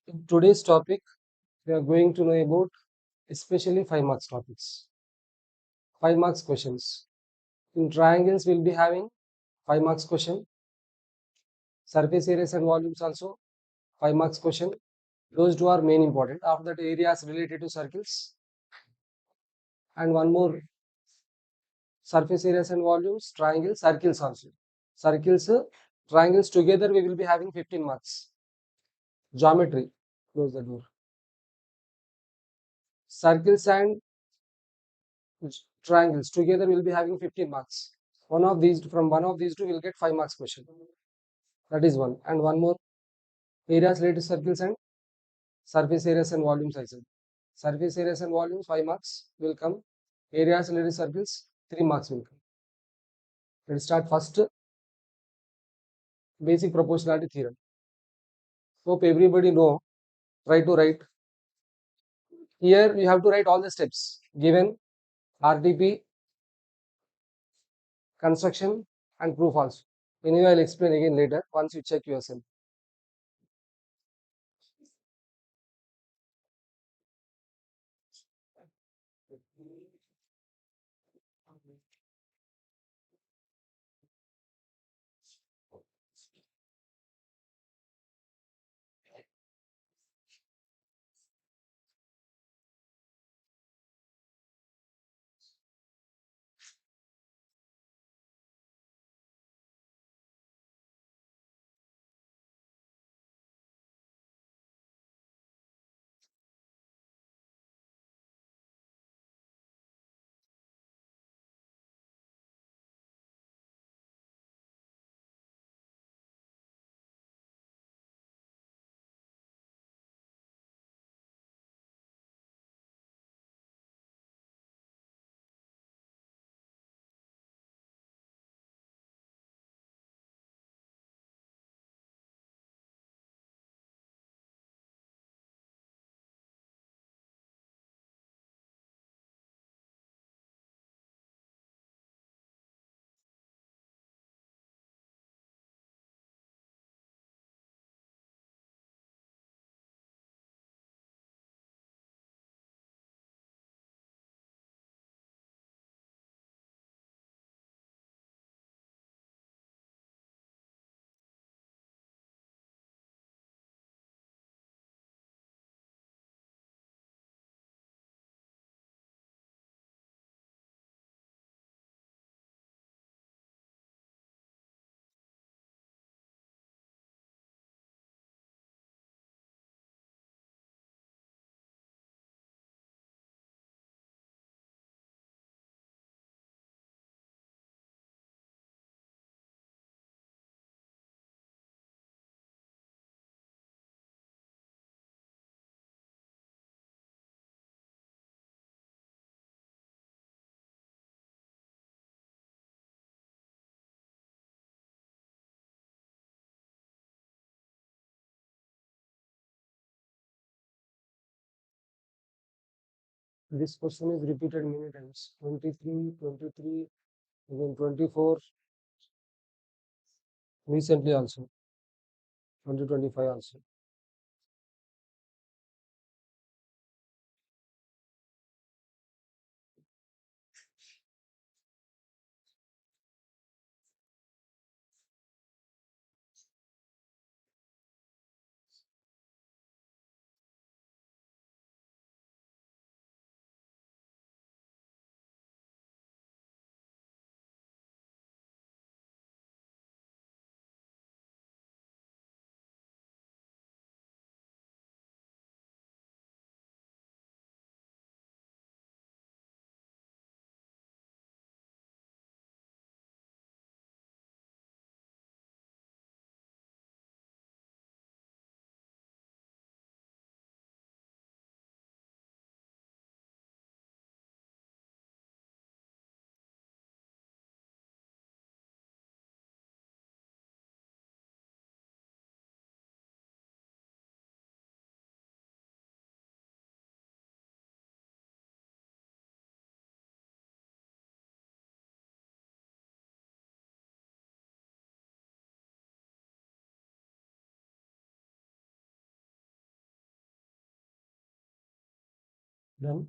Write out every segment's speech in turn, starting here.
In today's topic, we are going to know about especially 5 marks topics. 5 marks questions. In triangles, we'll be having 5 marks question. Surface areas and volumes also 5 marks question. Those two are main important. After that, areas related to circles. And one more, surface areas and volumes, triangles, circles also. Circles, triangles together, we will be having 15 marks. Geometry, close the door. Circles and triangles together will be having 15 marks. One of these two will get 5 marks question. That is one. And one more, areas related to circles and surface areas and volumes I said. Surface areas and volumes 5 marks will come. Areas related to circles 3 marks will come. Let's start first, basic proportionality theorem. Hope everybody know. Try to write. Here you have to write all the steps given, RTP, construction and proof also. Anyway, I'll explain again later once you check yourself. This question is repeated many times. 23, 23, again 24, recently also, 2025 also. Then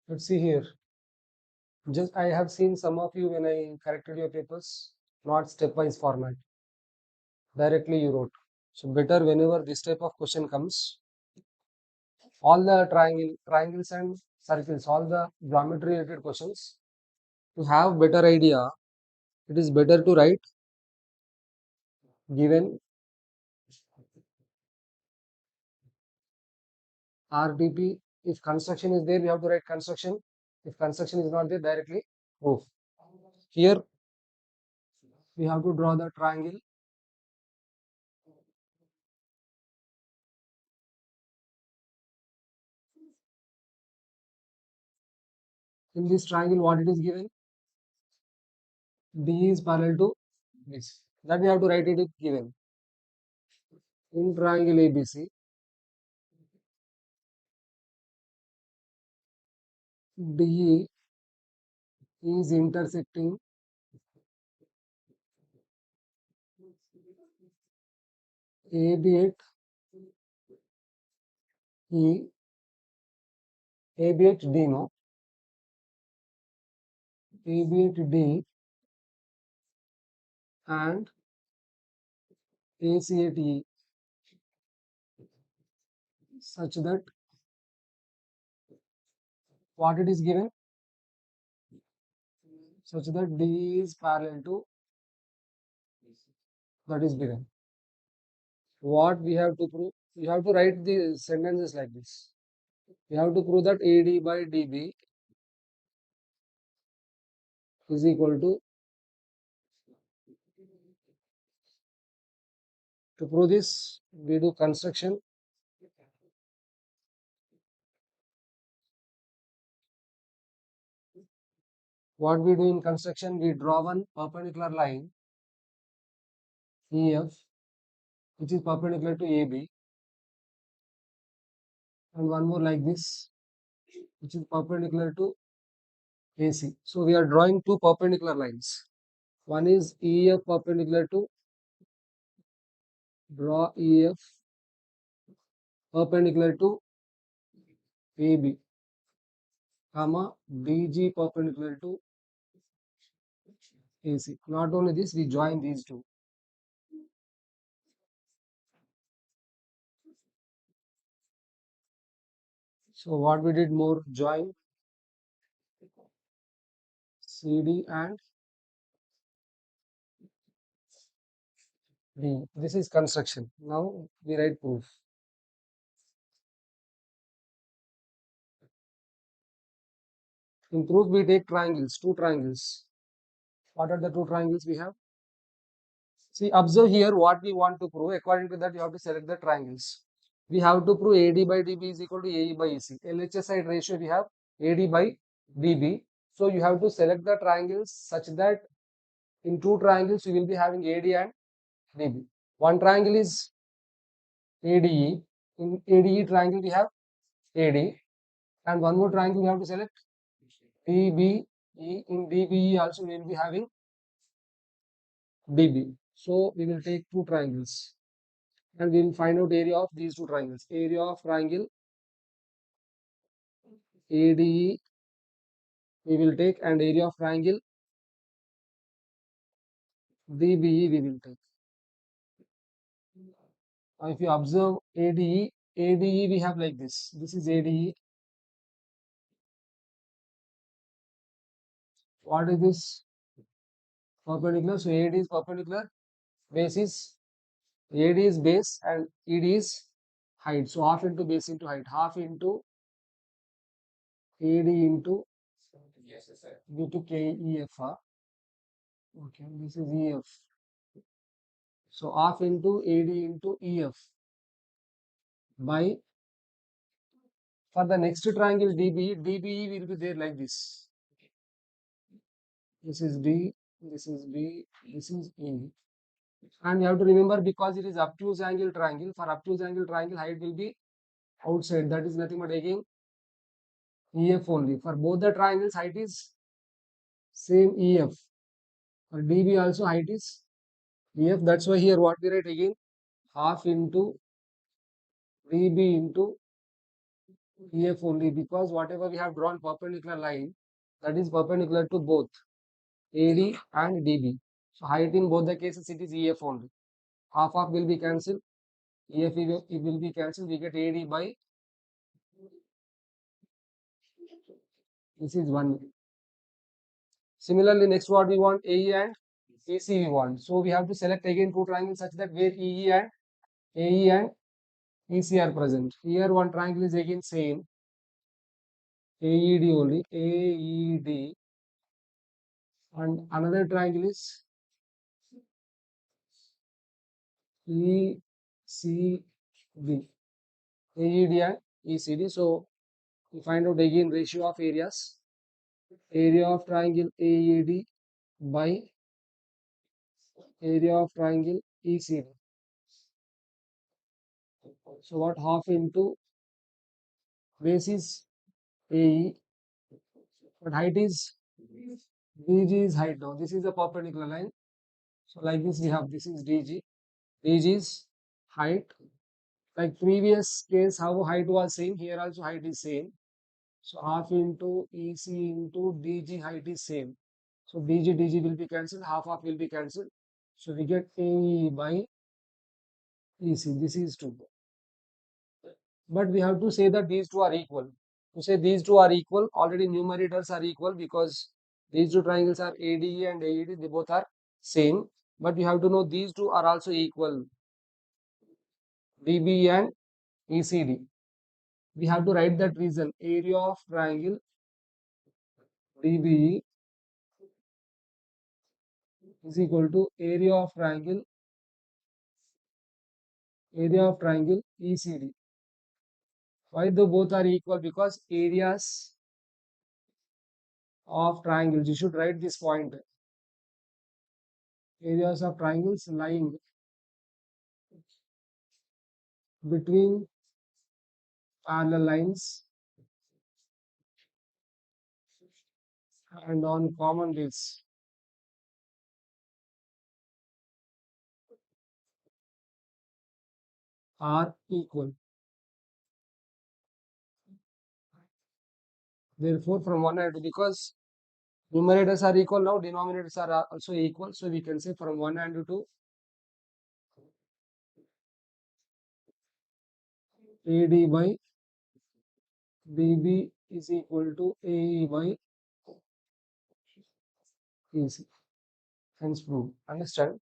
let's see here. Just I have seen some of you when I corrected your papers, not stepwise format. Directly you wrote. So better whenever this type of question comes, all the triangles and circles, all the geometry related questions, to have better idea, it is better to write given RTP. If construction is there, we have to write construction. If construction is not there, directly proof. Here we have to draw the triangle. In this triangle, what it is given? D is parallel to this. That we have to write it given. In triangle ABC, DE is intersecting AB at E, AB at D, no? AB at D and AC at E, such that what it is given? Such that D is parallel to that is given. What we have to prove? You have to write the sentences like this. You have to prove that AD by DB is equal to prove this, we do construction. What we do in construction, we draw one perpendicular line EF, which is perpendicular to AB, and one more like this, which is perpendicular to AC. So we are drawing two perpendicular lines. One is EF perpendicular to, draw EF perpendicular to AB, comma DG perpendicular to AC. Not only this, we join these two. So what we did more, join CD and D. This is construction. Now we write proof. In proof, we take triangles, two triangles. What are the two triangles we have? See, observe here what we want to prove. According to that, you have to select the triangles. We have to prove AD by DB is equal to AE by EC. LHS side ratio we have AD by DB. So you have to select the triangles such that in two triangles you will be having AD and DB. One triangle is ADE. In ADE triangle we have AD, and one more triangle we have to select DBE. In DBE also we will be having DB. So we will take two triangles and we will find out area of these two triangles. Area of triangle ADE we will take, and area of triangle DBE we will take. Now if you observe ADE, ADE we have like this. This is ADE. What is this? Perpendicular. So AD is perpendicular. Base is AD is base and ED is height. So half into base into height. Half into AD into due to KEF. Okay, this is EF. So half into AD into EF by, for the next triangle DBE, DBE will be there like this. This is D, this is B, this is E. And you have to remember, because it is obtuse angle triangle, for obtuse angle triangle height will be outside. That is nothing but again EF only. For both the triangles height is same EF. For DB also height is EF. That's why here what we write again, half into DB into EF only, because whatever we have drawn perpendicular line, that is perpendicular to both AD and DB. So height in both the cases it is EF only. Half will be cancelled. EF it will be cancelled. We get AD by, this is 1. Similarly, next what we want, AE and AC we want. So we have to select again two triangles such that where AE and EC are present. Here one triangle is again same, AED only, AED, and another triangle is ECD, AED and ECD. So we find out again ratio of areas. Area of triangle AED by area of triangle ECD. So what, half into base is AE, but height is DG is height now. This is a perpendicular line. So like this we have, this is DG. DG is height. Like previous case, how height was same, here also height is same. So half into EC into DG, height is same. So DG will be cancelled, half will be cancelled. So we get AE by EC. This is 2. But we have to say that these two are equal. To say these two are equal, already numerators are equal because these two triangles are ADE and AED, they both are same. But you have to know these two are also equal, DB and ECD. We have to write that reason, area of triangle DBE is equal to area of triangle ECD. Why the both are equal? Because areas of triangles, you should write this point, areas of triangles lying between parallel lines and on common base are equal. Therefore, from 1 and 2, because numerators are equal now, denominators are also equal. So we can say from 1 and 2, AD by BB is equal to AE by EC. Hence proved. Understand?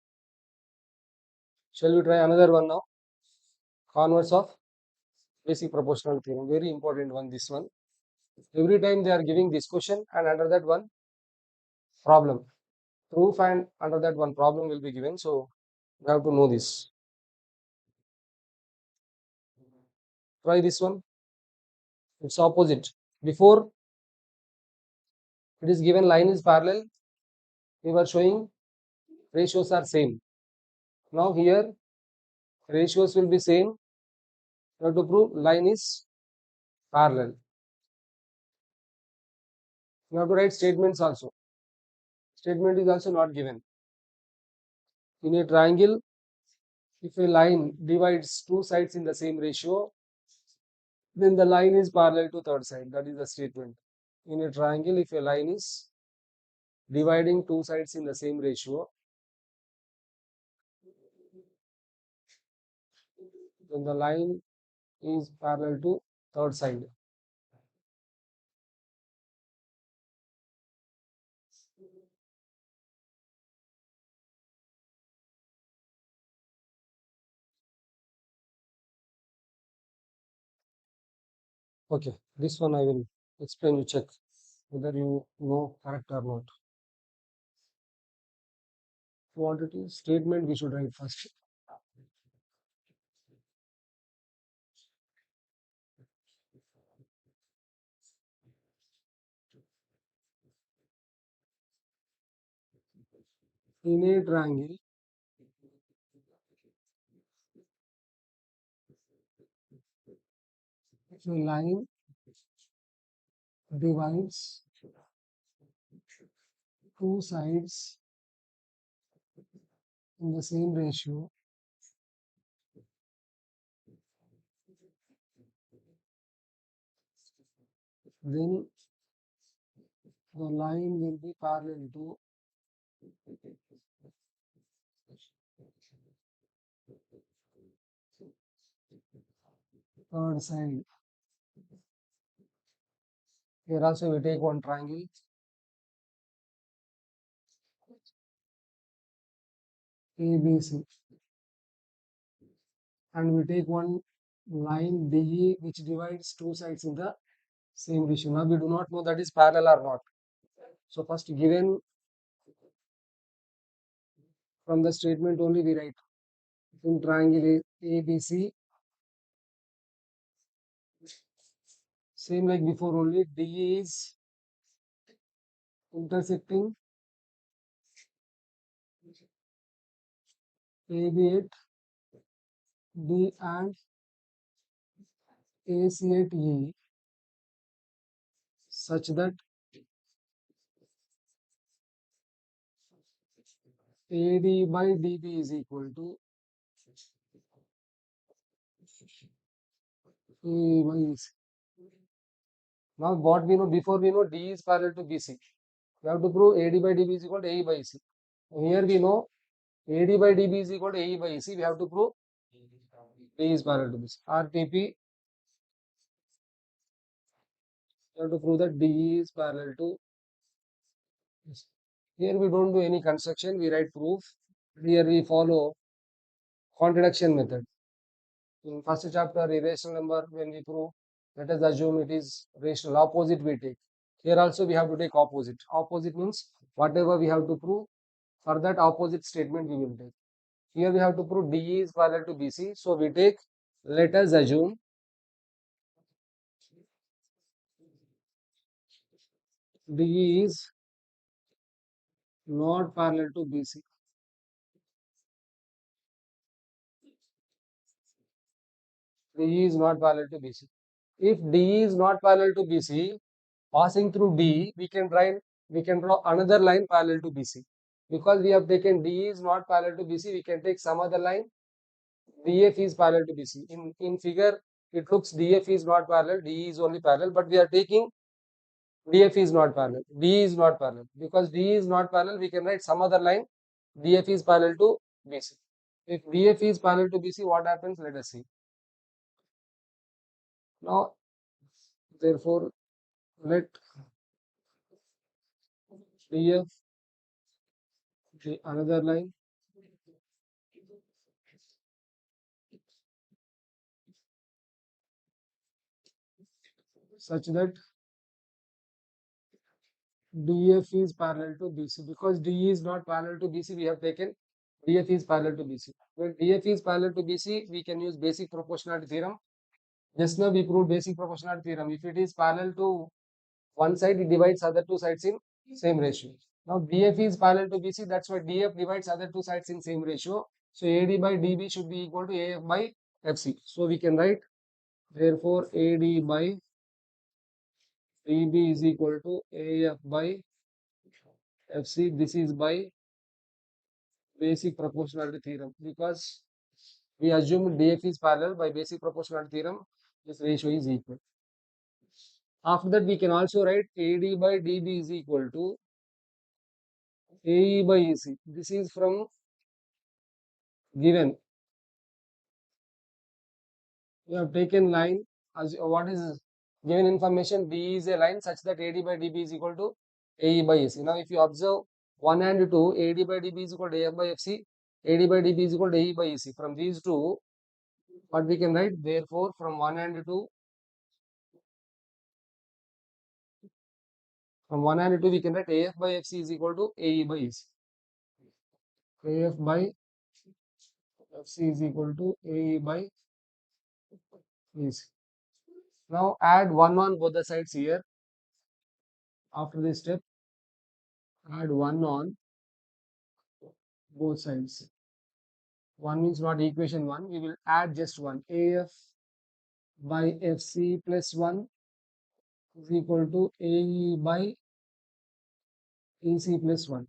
Shall we try another one now? Converse of basic proportional theorem. Very important one, this one. Every time they are giving this question and under that one problem. Proof and under that one problem will be given. So you have to know this. Try this one. It's opposite. Before it is given line is parallel, we were showing ratios are same. Now here ratios will be same. You have to prove line is parallel. You have to write statements also. Statement is also not given. In a triangle, if a line divides two sides in the same ratio, then the line is parallel to third side. That is the statement. In a triangle, if a line is dividing two sides in the same ratio, then the line is parallel to third side. Okay, this one I will explain, you check whether you know correct or not. What it is, statement we should write first. In a triangle, if a line divides two sides in the same ratio, then the line will be parallel to third side. Here also we take one triangle ABC and we take one line DE which divides two sides in the same ratio. Now we do not know that is parallel or not. So first given from the statement only we write in triangle ABC, same like before only, DE is intersecting AB at D and AC at E such that AD by DB is equal to A by AC. Now what we know, before we know D is parallel to BC. We have to prove AD by DB is equal to AE by AC. Here we know AD by DB is equal to AE by AC. We have to prove D is parallel to BC. RTP, we have to prove that D is parallel to BC. Here we don't do any construction, we write proof. Here we follow contradiction method. In first chapter, irrational number, when we prove, let us assume it is rational, opposite we take. Here also we have to take opposite. Opposite means whatever we have to prove, for that opposite statement we will take. Here we have to prove DE is parallel to BC. So we take, let us assume DE is not parallel to BC. DE is not parallel to BC. If DE is not parallel to BC, passing through D, we can draw another line parallel to BC. Because we have taken DE is not parallel to BC, we can take some other line. DF is parallel to BC. In figure, it looks DF is not parallel, DE is only parallel, but we are taking DF is not parallel, D is not parallel. Because D is not parallel, we can write some other line. DF is parallel to BC. If DF is parallel to BC, what happens? Let us see. Now, therefore, let DF be another line such that DF is parallel to BC. Because DE is not parallel to BC, we have taken DF is parallel to BC. When DF is parallel to BC, we can use basic proportionality theorem. Just now we proved basic proportionality theorem. If it is parallel to one side, it divides other two sides in same ratio. Now DF is parallel to BC, that's why DF divides other two sides in same ratio. So AD by DB should be equal to AF by FC. So we can write, therefore AD by DB is equal to AF by FC. This is by basic proportionality theorem, because we assume DF is parallel. By basic proportionality theorem, this ratio is equal. After that, we can also write AD by DB is equal to AE by EC. This is from given. We have taken line as what is given information. D is a line such that AD by DB is equal to AE by EC. Now, if you observe 1 and 2, AD by DB is equal to AF by FC, AD by DB is equal to AE by EC. From these two, what we can write, therefore, from 1 and 2, we can write AF by FC is equal to AE by EC. AF by FC is equal to AE by EC. Now add 1 on both the sides here. After this step, add 1 on both sides. 1 means not equation 1. We will add just 1. AF by FC plus 1 is equal to AE by EC plus 1.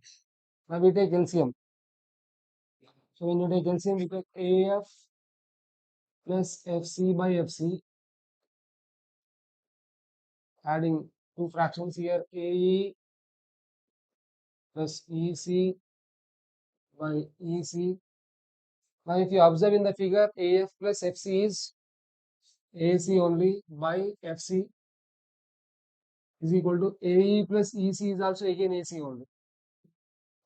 Now we take LCM. So when you take LCM, we take AF plus FC by FC adding two fractions here, AE plus EC by EC. Now if you observe in the figure, AF plus FC is AC only by FC is equal to AE plus EC is also again AC only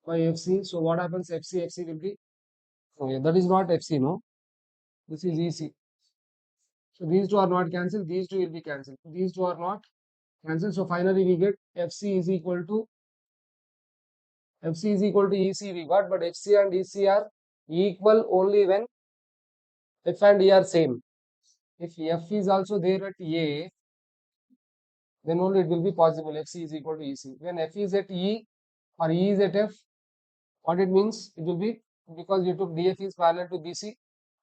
by FC. So what happens? FC will be, oh yeah, that is not FC, no, this is EC. So these two are not cancelled, these two will be cancelled, these two are not cancelled. So finally we get FC is equal to EC we got, but FC and EC are equal only when F and E are same. If F is also there at A, then only it will be possible FC is equal to EC. When F is at E or E is at F, what it means? It will be, because you took DF is parallel to BC,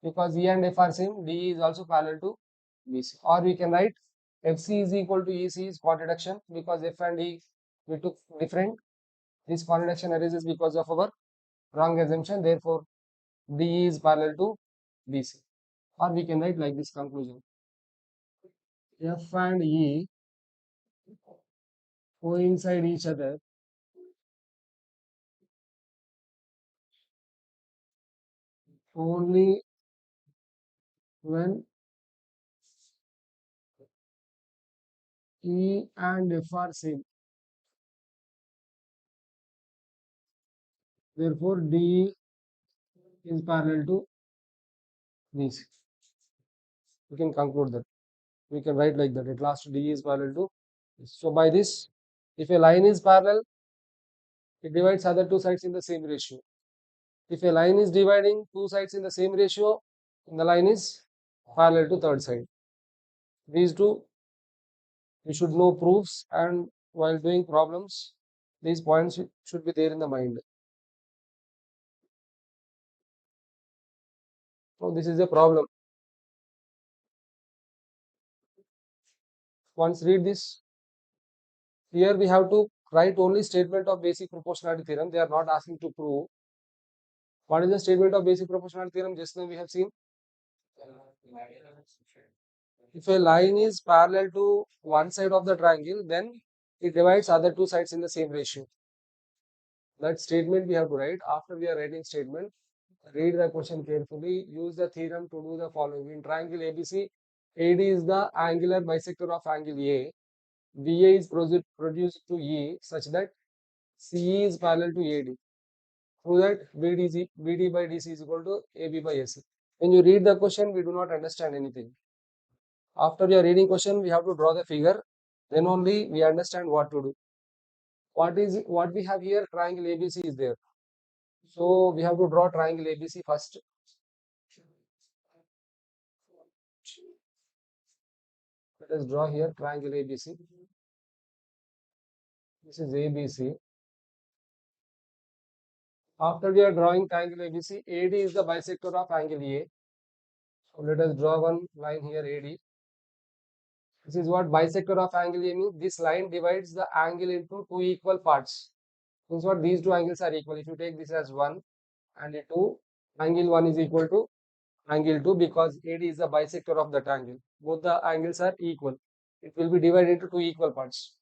because E and F are same, DE is also parallel to BC. Or we can write FC is equal to EC is contradiction, because F and E we took different. This contradiction arises because of our wrong assumption. Therefore, DE is parallel to BC. Or we can write like this conclusion: F and E coincide each other only when E and F are same. Therefore, DE is parallel to BC. We can conclude that. We can write like that. At last, DE is parallel to BC. So by this, if a line is parallel, it divides other two sides in the same ratio. If a line is dividing two sides in the same ratio, the line is parallel to third side. These two, you should know proofs, and while doing problems, these points should be there in the mind. So this is a problem. Once read this. Here we have to write only statement of basic proportionality theorem. They are not asking to prove. What is the statement of basic proportionality theorem? Just now we have seen. If a line is parallel to one side of the triangle, then it divides other two sides in the same ratio. That statement we have to write. After we are writing statement, read the question carefully. Use the theorem to do the following. In triangle ABC, AD is the angular bisector of angle A. BA is produced to E such that CE is parallel to AD. Through that, BD by DC is equal to AB by AC. When you read the question, we do not understand anything. After your reading question, we have to draw the figure. Then only we understand what to do. What we have here? Triangle ABC is there. So we have to draw triangle ABC first. Let us draw here triangle ABC. This is ABC. After we are drawing triangle ABC, AD is the bisector of angle A. So let us draw one line here, AD. This is what bisector of angle A means. This line divides the angle into two equal parts. Means what? These two angles are equal. If you take this as 1 and a 2, angle 1 is equal to angle 2, because AD is the bisector of that angle. Both the angles are equal. It will be divided into two equal parts.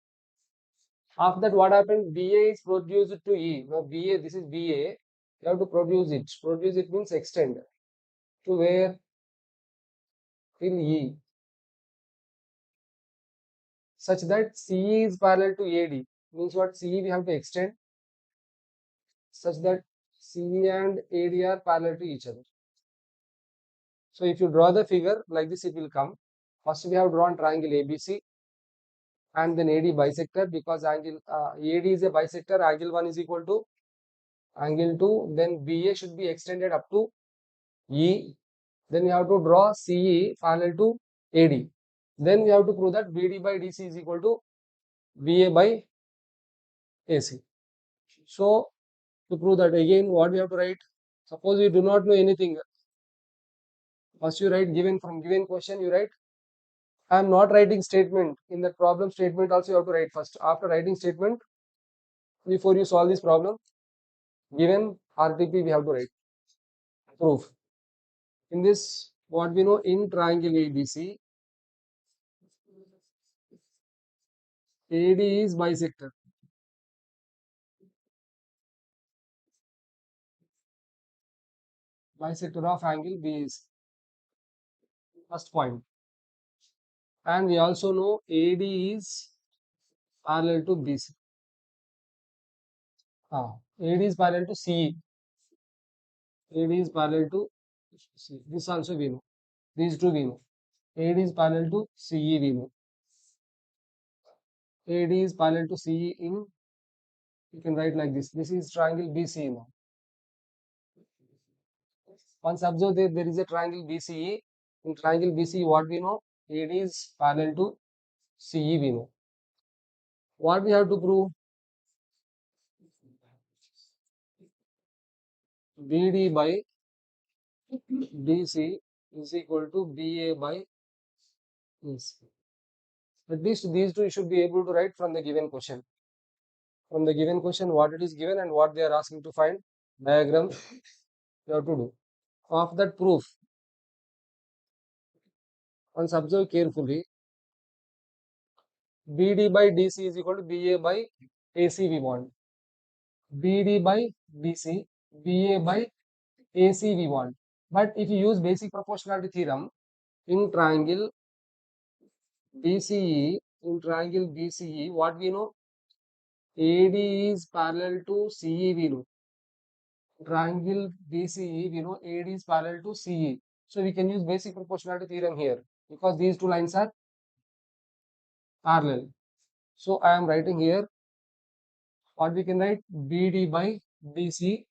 After that, what happened? BA is produced to E. Now BA, this is BA. You have to produce it. Produce it means extend to where? Till E. Such that CE is parallel to AD. Means what? CE we have to extend such that CE and AD are parallel to each other. So if you draw the figure like this, it will come. First we have drawn triangle ABC and then AD bisector, because angle AD is a bisector. Angle 1 is equal to angle 2. Then BA should be extended up to E. Then we have to draw CE parallel to AD. Then we have to prove that BD by DC is equal to BA by AC. So to prove that, again, what we have to write? Suppose you do not know anything. First you write given, from given question you write. I am not writing statement. In that problem statement also you have to write first. After writing statement, before you solve this problem, given RTP we have to write. Proof. In this, what we know, in triangle ABC, AD is bisector. Bisector of angle BAC. First point. And we also know AD is parallel to BC. AD is parallel to CE. AD is parallel to CE. This also we know. These two we know. AD is parallel to CE we know. AD is parallel to CE in, you can write like this. This is triangle BCE now. Once observe that there is a triangle BCE. In triangle BCE, what we know? AD is parallel to CE we know. What we have to prove? BD by BC is equal to BA by AC. At least these two you should be able to write from the given question. From the given question, what it is given and what they are asking to find, diagram you have to do. Of that proof, once observe carefully, BD by DC is equal to BA by AC we want. BD by BC, BA by AC we want. But if you use basic proportionality theorem in triangle BCE, what we know? AD is parallel to CE we know. Triangle BCE, we know AD is parallel to CE. So we can use basic proportionality theorem here because these two lines are parallel. So I am writing here what we can write, BD by BC,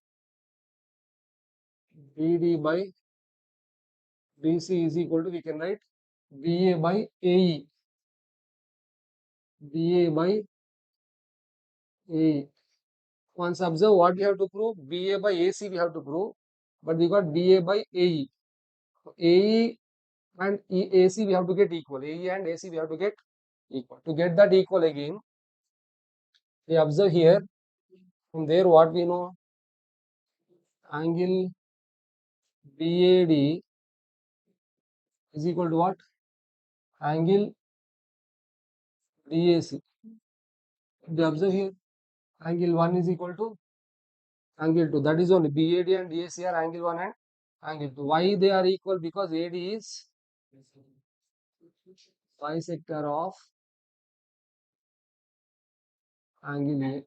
BD by BC is equal to, we can write BA by AE, BA by AE. Once observe what we have to prove, BA by AC we have to prove, but we got BA by AE. AE and AC we have to get equal. AE and AC we have to get equal. To get that equal again, we observe here, from there what we know, angle BAD is equal to what? Angle DAC. We observe here, angle 1 is equal to angle 2. That is only BAD and DAC are angle 1 and angle 2. Why they are equal? Because AD is bisector of angle A.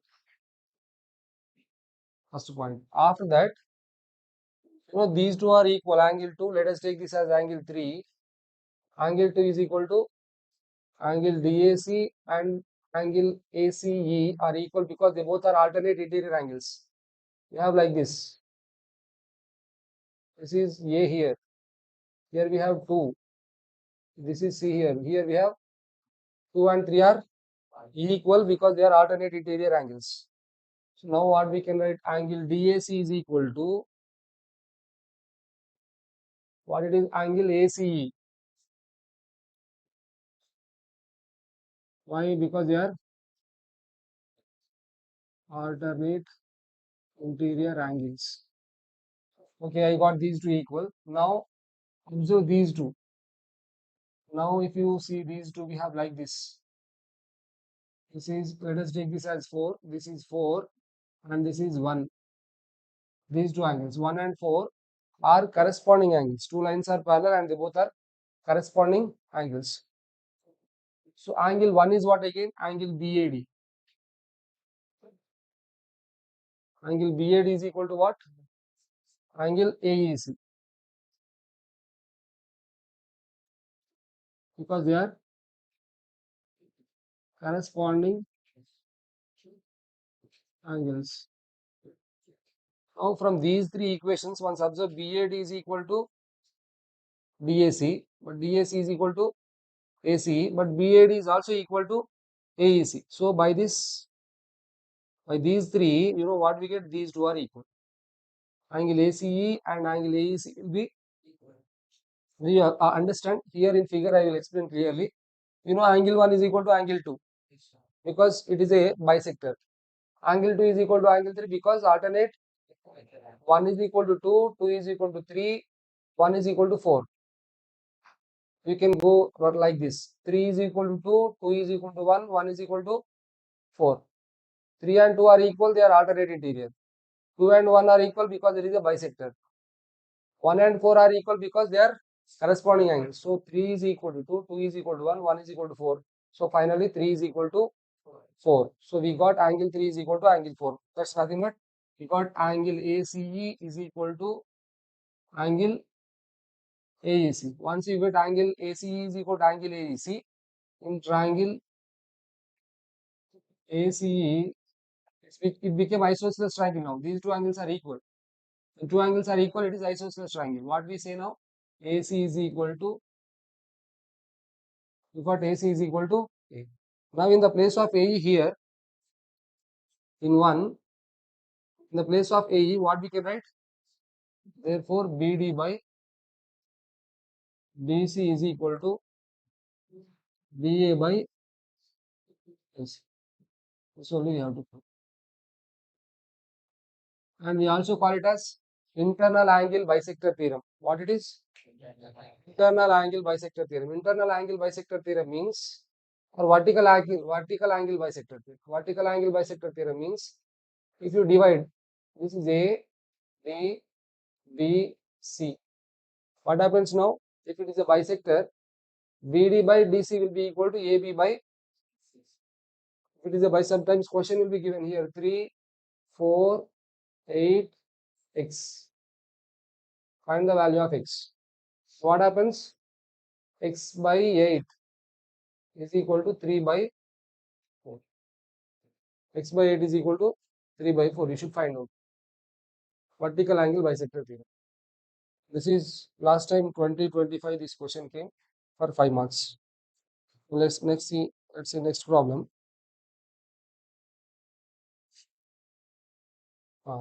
First point. After that, these two are equal, angle 2. Let us take this as angle 3. Angle 2 is equal to angle DAC and angle ACE are equal because they both are alternate interior angles. We have like this. This is A here. Here we have 2. This is C here. Here we have 2 and 3 are equal because they are alternate interior angles. So now what we can write, angle DAC is equal to what it is, angle ACE. Why? Because they are alternate interior angles. Okay, I got these two equal. Now observe these two. Now if you see these two, we have like this. This is, let us take this as 4. This is 4 and this is 1. These two angles, 1 and 4, are corresponding angles. Two lines are parallel and they both are corresponding angles. So angle 1 is what again? Angle BAD. Angle BAD is equal to what? Angle AEC. Because they are corresponding angles. Now from these three equations, once observe BAD is equal to DAC, but DAC is equal to ACE, but BAD is also equal to AEC. So by these three, what we get, these two are equal. Angle ACE and angle AEC will be equal. We understand here in figure, I will explain clearly. Angle 1 is equal to angle 2 because it is a bisector. Angle 2 is equal to angle 3 because alternate. 1 is equal to 2, 2 is equal to 3, 1 is equal to 4. You can go like this. 3 is equal to 2, 2 is equal to 1, 1 is equal to 4. 3 and 2 are equal, they are alternate interior. 2 and 1 are equal because there is a bisector. 1 and 4 are equal because they are corresponding angles. So 3 is equal to 2, 2 is equal to 1, 1 is equal to 4. So finally 3 is equal to 4. So we got angle 3 is equal to angle 4. That's nothing but we got angle ACE is equal to angle AEC. Once you get angle ACE is equal to angle AEC, in triangle ACE, it became isosceles triangle now. These two angles are equal. When two angles are equal, it is isosceles triangle. What we say now? AC is equal to, we got AC is equal to A. Now in the place of AE here, in 1, in the place of AE, what we can write? Therefore, BD by BC is equal to BA by AC. This only we have to prove. And we also call it as internal angle bisector theorem. What it is? Internal angle bisector theorem. Internal angle bisector theorem means, or vertical angle bisector theorem. Vertical angle bisector theorem means, if you divide, this is A, B, B, C. What happens now? If it is a bisector, BD by DC will be equal to AB by, if it is a by, sometimes question will be given here 3, 4, 8, x. Find the value of x. What happens? X by 8 is equal to 3 by 4. X by 8 is equal to 3 by 4. You should find out. Vertical angle bisector theorem. This is last time 2025 this question came for 5 marks. Let's see next problem.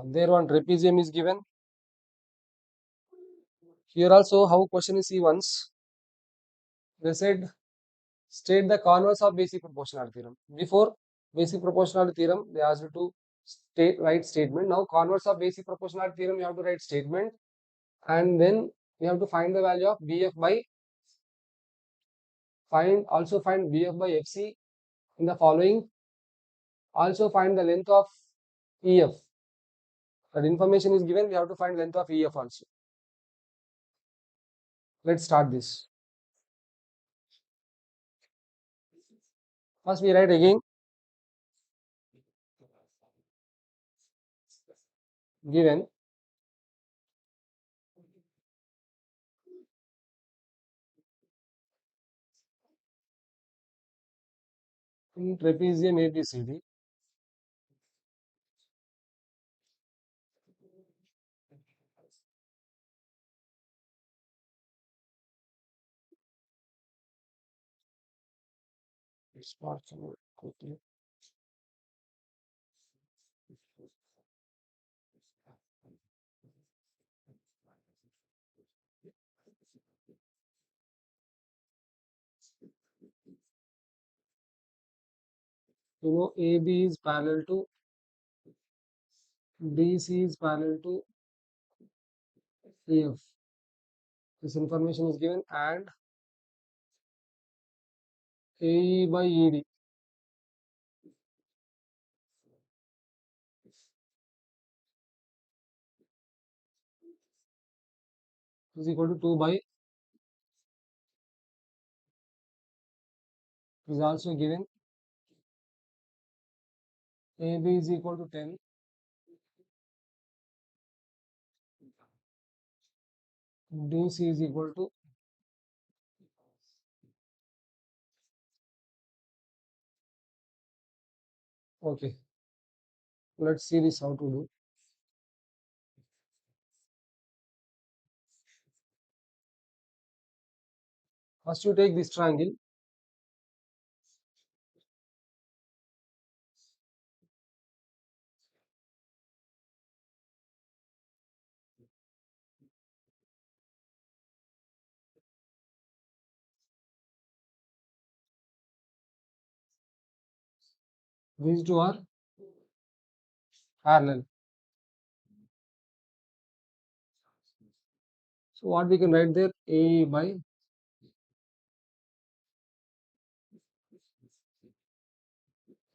There one trapezium is given. Here also how question is see once. They said state the converse of basic proportionality theorem. Before basic proportionality theorem, they asked you to write statement. Now converse of basic proportionality theorem, you have to write statement, and then you have to find the value of BF by also find BF by FC in the following. Also find the length of EF. That information is given. We have to find length of EF also. Let's start this. First we write again given in trapezium ABCD. Start quickly. You know AB is parallel to DC is parallel to EF. This information is given, and AE by ED is equal to 2 by, is also given. AB is equal to 10. DC is equal to, okay. Let's see this how to do. First you take this triangle. These two are parallel. So what we can write there? A by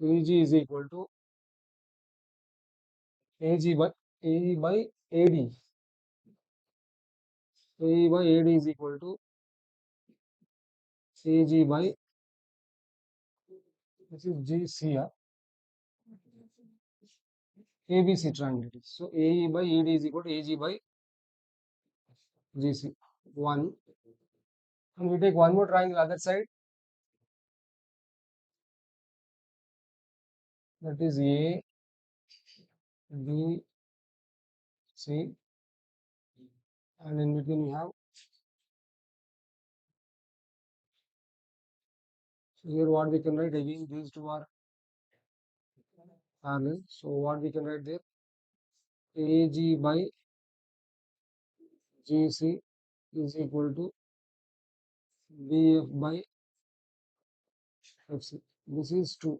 AG is equal to AG by AE by AD. AE by AD is equal to AG by, this is GC, ABC triangle it is. So AE by ED is equal to AG by GC. 1. And we take one more triangle other side, that is A, B, C, and in between we have, so here what we can write, again these two are parallel. So what we can write there, AG by GC is equal to BF by FC. This is 2.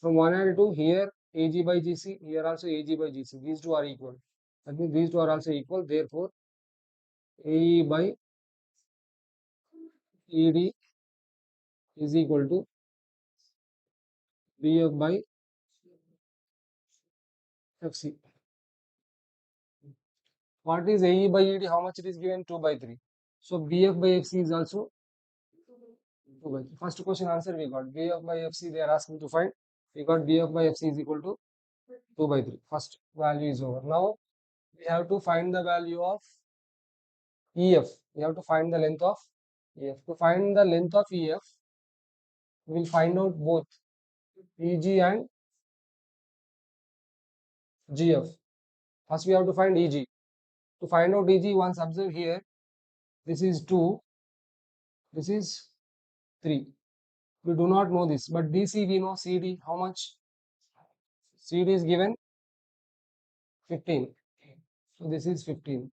From 1 and 2, here AG by GC, here also AG by GC. These two are equal. That means these two are also equal. Therefore, AE by ED is equal to BF by FC. What is AE by ED? How much it is given? 2 by 3. So BF by FC is also 2 by 3. First question answer we got. BF by FC they are asking to find. We got BF by FC is equal to 2 by 3. First value is over. Now we have to find the value of EF. We have to find the length of EF. To find the length of EF, we will find out both EG and GF. First we have to find EG. To find out EG, once observe here, this is 2, this is 3. We do not know this, but DC we know. CD, how much? CD is given 15. So this is 15.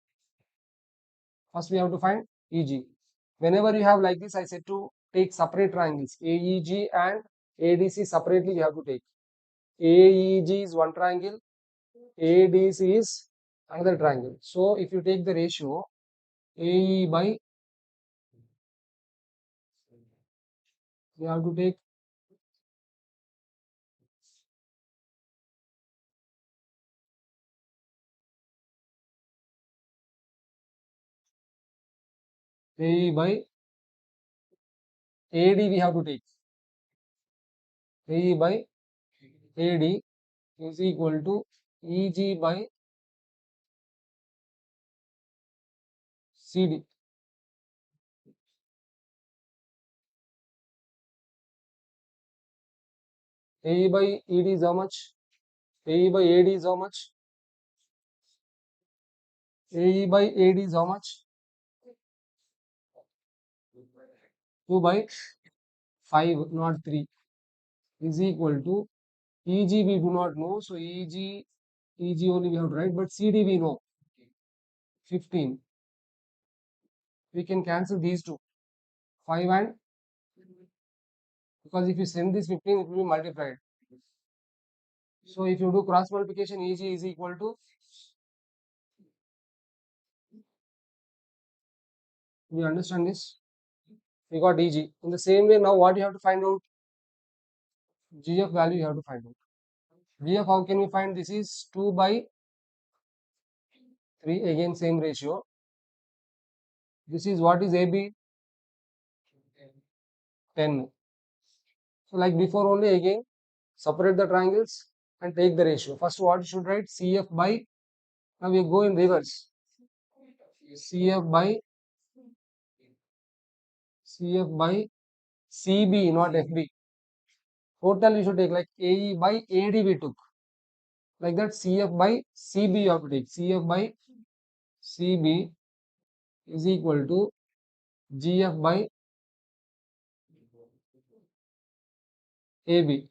First we have to find EG. Whenever you have like this, I said to take separate triangles. AEG and ADC separately we have to take. AEG is one triangle, ADC is another triangle. So if you take the ratio AE by, you have to take AE by AD, we have to take AE by AD is equal to EG by CD. AE by ED is how much? AE by AD is how much? AE by AD is how much? 2 by 5, not 3, is equal to EG we do not know. So EG only we have to write, but CD we know 15. We can cancel these two, 5 and, because if you send this 15, it will be multiplied. So if you do cross multiplication, EG is equal to, we understand this? We got EG. In the same way, now what you have to find out? GF value you have to find out. GF, how can we find? This is 2 by 3, again same ratio. This is what is AB? 10. So like before only, again separate the triangles and take the ratio. First what you should write? CF by, now we go in reverse. CF by CB, not FB. Total you should take, like AE by AD we took. Like that, CF by CB you have to take. CF by CB is equal to GF by AB.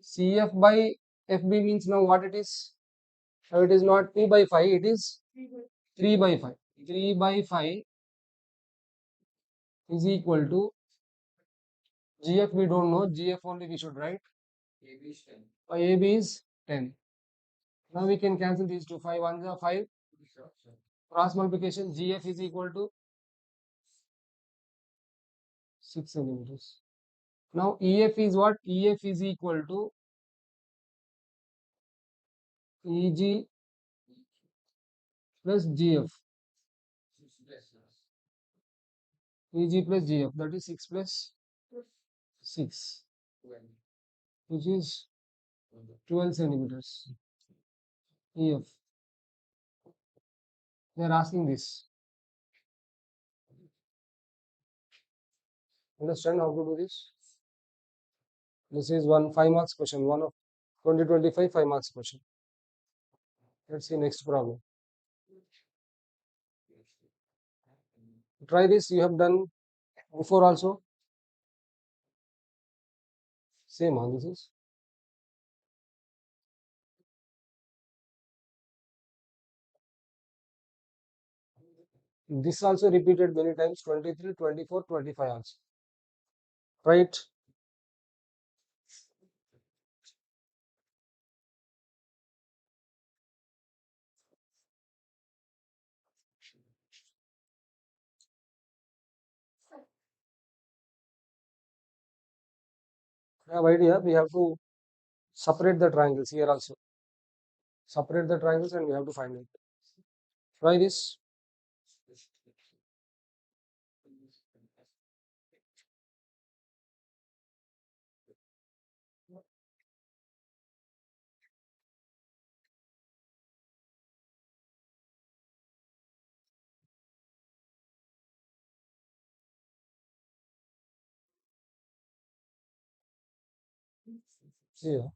CF by FB means now what it is? Now it is not 2 by 5, it is 3 by 5. 3 by 5 is equal to GF we don't know, GF only we should write. AB is 10. Now we can cancel these two. 5 1s are 5. Cross multiplication, GF is equal to 6 centimeters. Now EF is what? EF is equal to EG plus GF. EG plus GF, that is 6 plus 6, which is 12 centimeters. EF. They are asking this. Understand how to do this? This is one 5 marks question, one of 2025 5 marks question. Let's see next problem. Try this. You have done before also. Same on this is. This also repeated many times, 23, 24, 25 also. Right? I have idea. We have to separate the triangles here also. Separate the triangles and we have to find it. Try this. Yeah.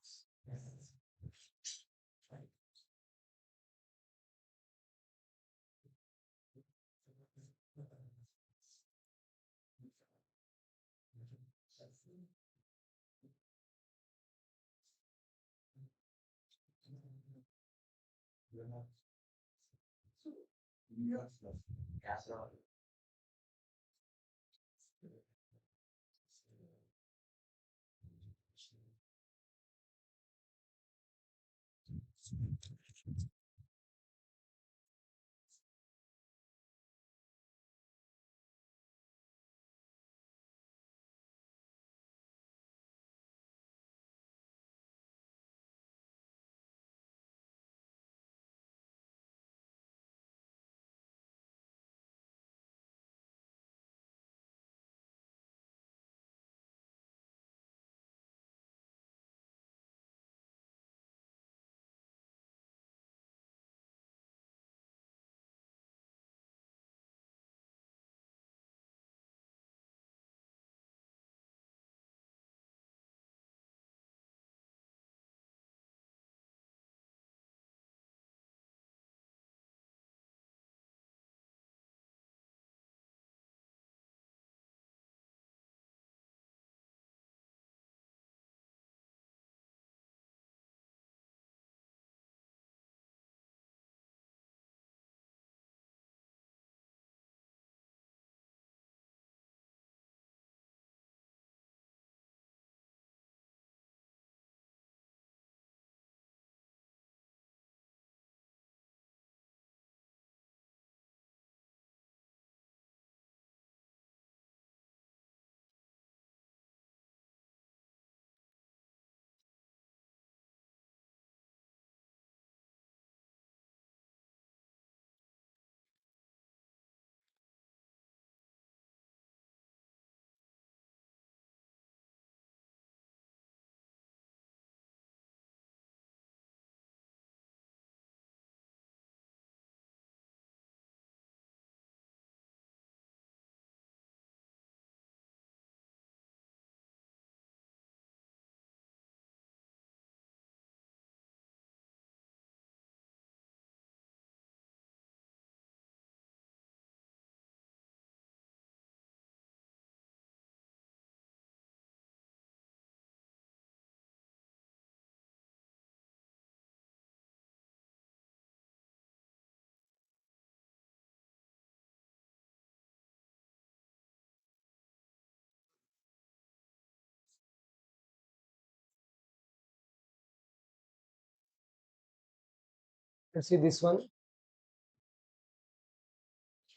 Let's see this one.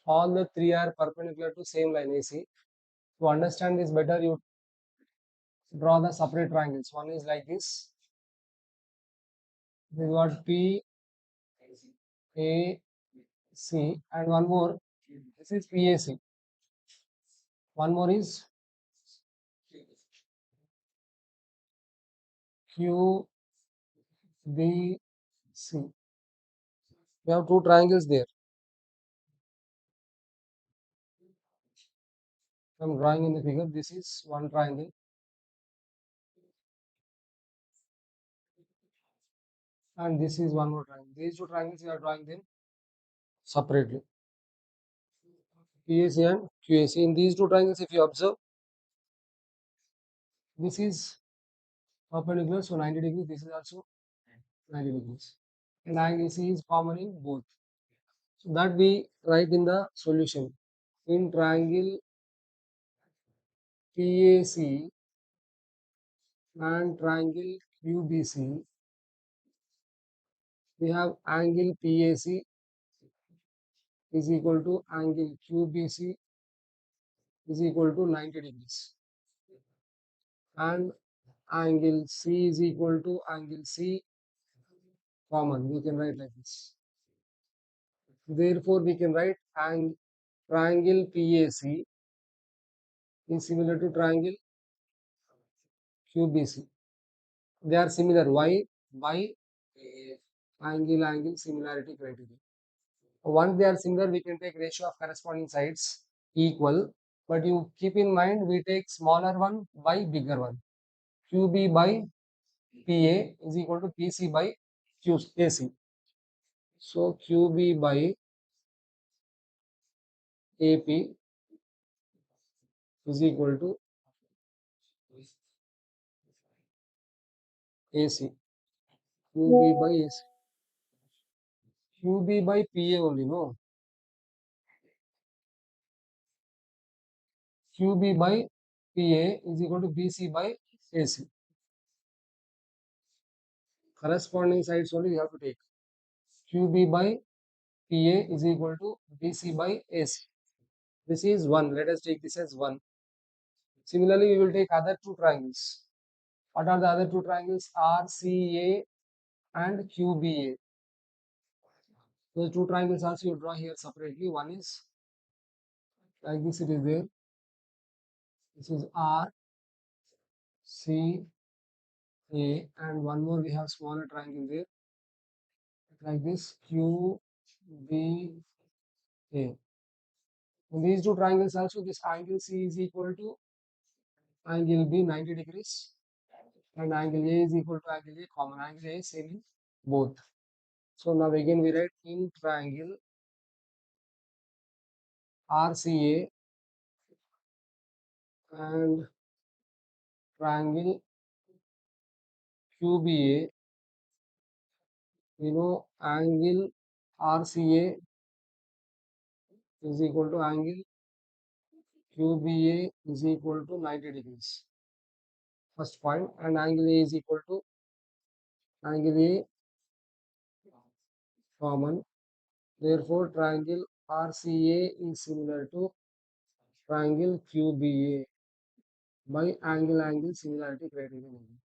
All the three are perpendicular to same line AC. To understand this better, you Draw the separate triangles. One is like this. This is what P A C, and one more. This is PAC. One more is QBC. We have two triangles there. I'm drawing in the figure. This is one triangle, and this is one more triangle. These two triangles we are drawing them separately. PAC and QAC. In these two triangles, if you observe, this is perpendicular, so 90 degrees. This is also 90 degrees. And angle C is common in both. So that we write in the solution. In triangle PAC and triangle QBC, we have angle PAC is equal to angle QBC is equal to 90 degrees, and angle C is equal to angle C common. We can write like this. Therefore, we can write triangle PAC is similar to triangle QBC. They are similar. Why? By angle similarity criteria. Once they are similar, we can take ratio of corresponding sides equal. But you keep in mind, we take smaller one by bigger one. QB by PA is equal to PC by QAC. So QB by AP is equal to AC. QB by AC. QB by PA only, no. QB by PA is equal to BC by AC. Corresponding sides only we have to take. QB by PA is equal to BC by AC. This is 1. Let us take this as 1. Similarly, we will take other two triangles. What are the other two triangles? RCA and QBA. Those two triangles also you draw here separately. One is like this, it is there. This is R, C, A, and one more we have smaller triangle there. Like this, Q, B, A. In these two triangles also, this angle C is equal to angle B 90 degrees, and angle A is equal to angle A common. Angle A is same in both. So now again we write in triangle RCA and triangle QBA, we know angle RCA is equal to angle QBA is equal to 90 degrees. First point, and angle A is equal to angle A common. Therefore, triangle RCA is similar to triangle QBA by angle similarity criterion.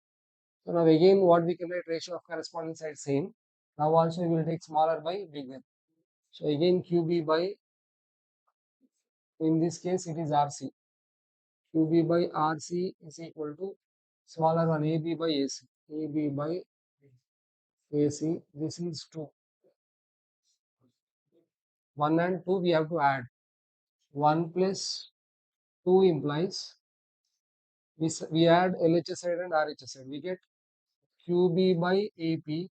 So now again what we can write, ratio of corresponding sides same. Now also we will take smaller by bigger. So again QB by, in this case it is RC. QB by RC is equal to smaller one AB by AC. AB by AC, this is 2. 1 and 2 we have to add. 1 plus 2 implies we add LHS side and RHS side. We get QB by AP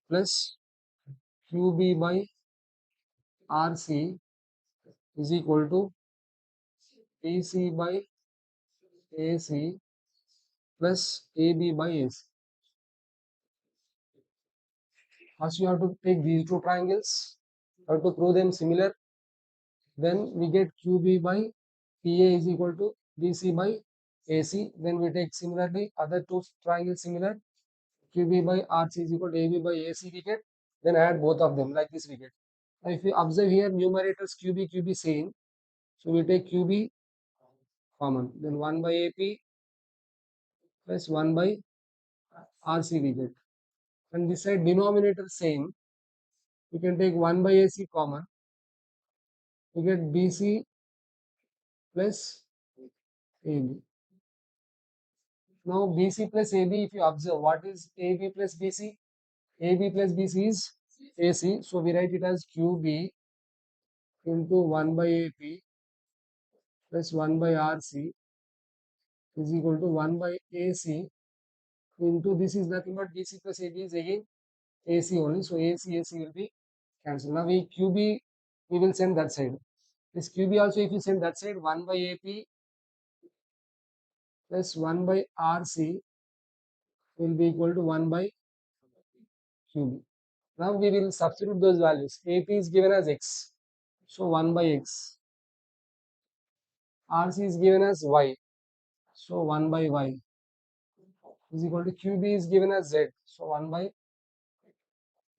plus QB by RC is equal to PC by AC plus AB by AC. First you have to take these two triangles, you have to prove them similar. Then we get QB by PA is equal to BC by AC. Then we take similarly other two triangles similar. QB by RC is equal to AB by AC we get. Then add both of them like this we get. Now if you observe here, numerators QB same. So we take QB common. Then 1 by AP plus 1 by RC we get. And this side denominator same, you can take 1 by AC common, you get BC plus AB. Now BC plus AB, if you observe, what is AB plus BC? AB plus BC is AC, so we write it as QB into 1 by AP plus 1 by RC is equal to 1 by AC into, this is nothing but BC plus AB is again AC only, so AC will be cancelled. Now we QB, we will send that side. This QB also, if you send that side, 1 by AP plus 1 by RC will be equal to 1 by QB. Now we will substitute those values. AP is given as X, so 1 by X. RC is given as Y, so 1 by Y is equal to QB is given as Z, so 1 by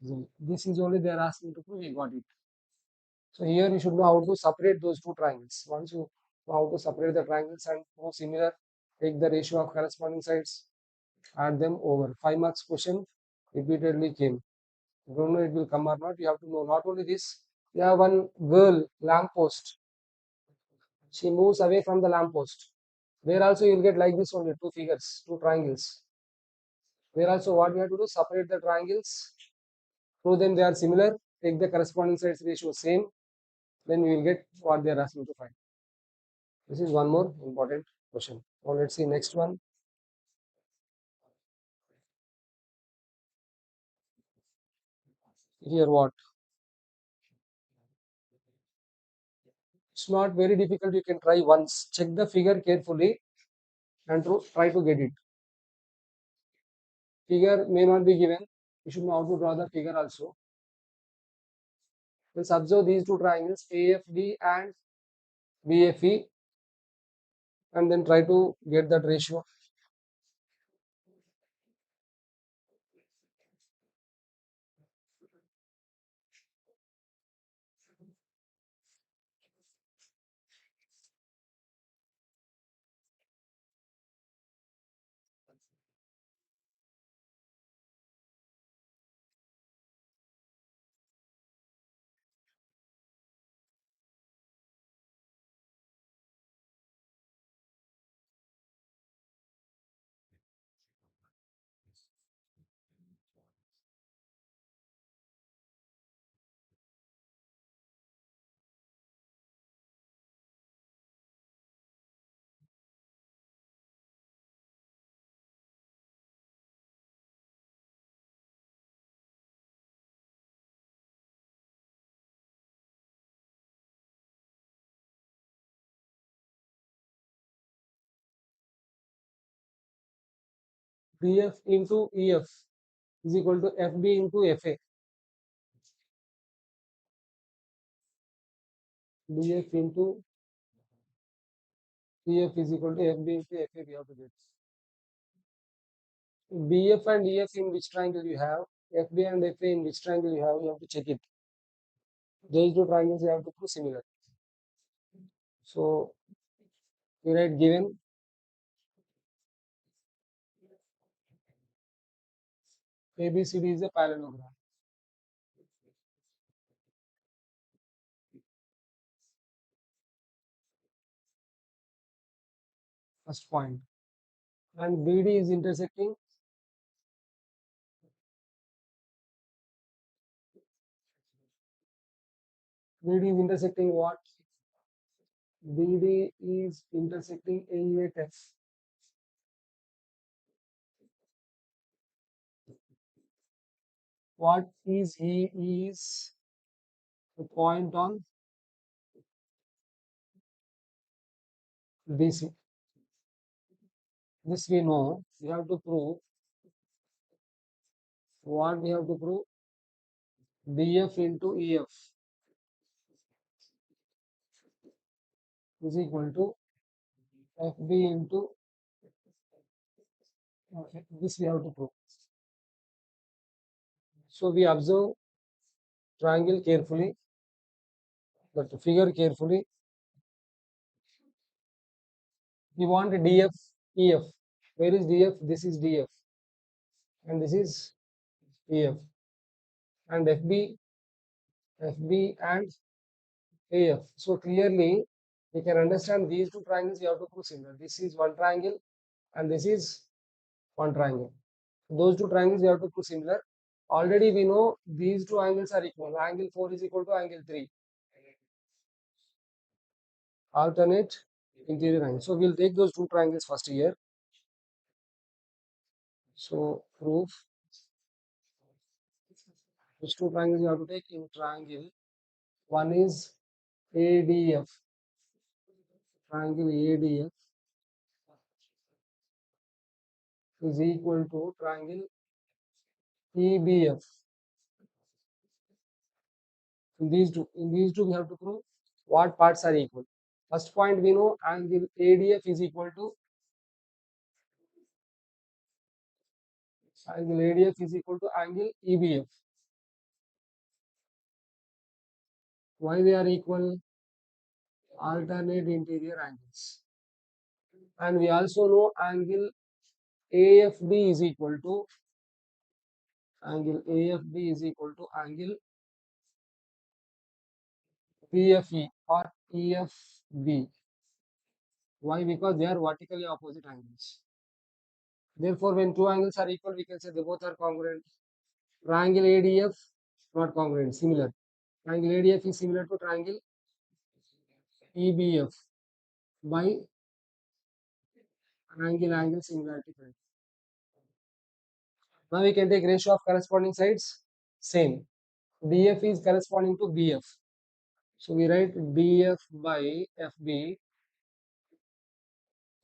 Z. This is only they are asking to prove, we got it. So here you should know how to separate those two triangles. Once you know how to separate the triangles and prove similar, take the ratio of corresponding sides, add them over. 5 marks question repeatedly came. You don't know it will come or not. You have to know. Not only this, you have one girl, lamppost. She moves away from the lamppost. There also you will get like this only, two figures, two triangles. There also what we have to do, separate the triangles, prove them they are similar, take the corresponding sides ratio same, then we will get what they are asking to find. This is one more important question. Now let's see next one. Here what? It's not very difficult. You can try once. Check the figure carefully and try to get it. Figure may not be given. You should know how to draw the figure also. Let's observe these two triangles, AFD and BFE, and then try to get that ratio. BF into EF is equal to FB into FA. BF into EF is equal to FB into FA. We have to get BF and EF in which triangle you have, FB and FA in which triangle you have to check it. Those two triangles you have to prove similar. So you write given ABCD is a parallelogram. First point. And BD is intersecting what? BD is intersecting AEF. What is he is the point on BC. This we know. We have to prove what we have to prove. BF into EF is equal to FB into, okay, this we have to prove. So we observe triangle carefully, but figure carefully. We want DF, EF. Where is DF? This is DF, and this is EF, and FB and AF. So clearly we can understand these two triangles we have to prove similar. This is one triangle and this is one triangle. Those two triangles we have to prove similar. Already we know these two angles are equal. Angle 4 is equal to angle 3. Alternate interior angle. So we'll take those two triangles first here. So proof which two triangles you have to take in triangle. One is ADF. Triangle ADF is equal to triangle EBF. In these two we have to prove what parts are equal. First point we know angle ADF is equal to angle EBF. Why they are equal? Alternate interior angles. And we also know angle AFB is equal to angle PFE or EFB. Why? Because they are vertically opposite angles. Therefore, when two angles are equal, we can say they both are congruent. Triangle ADF not congruent, similar. Triangle ADF is similar to triangle EBF by angle similarity. Now we can take ratio of corresponding sides. Same. DF is corresponding to BF. So we write DF by FB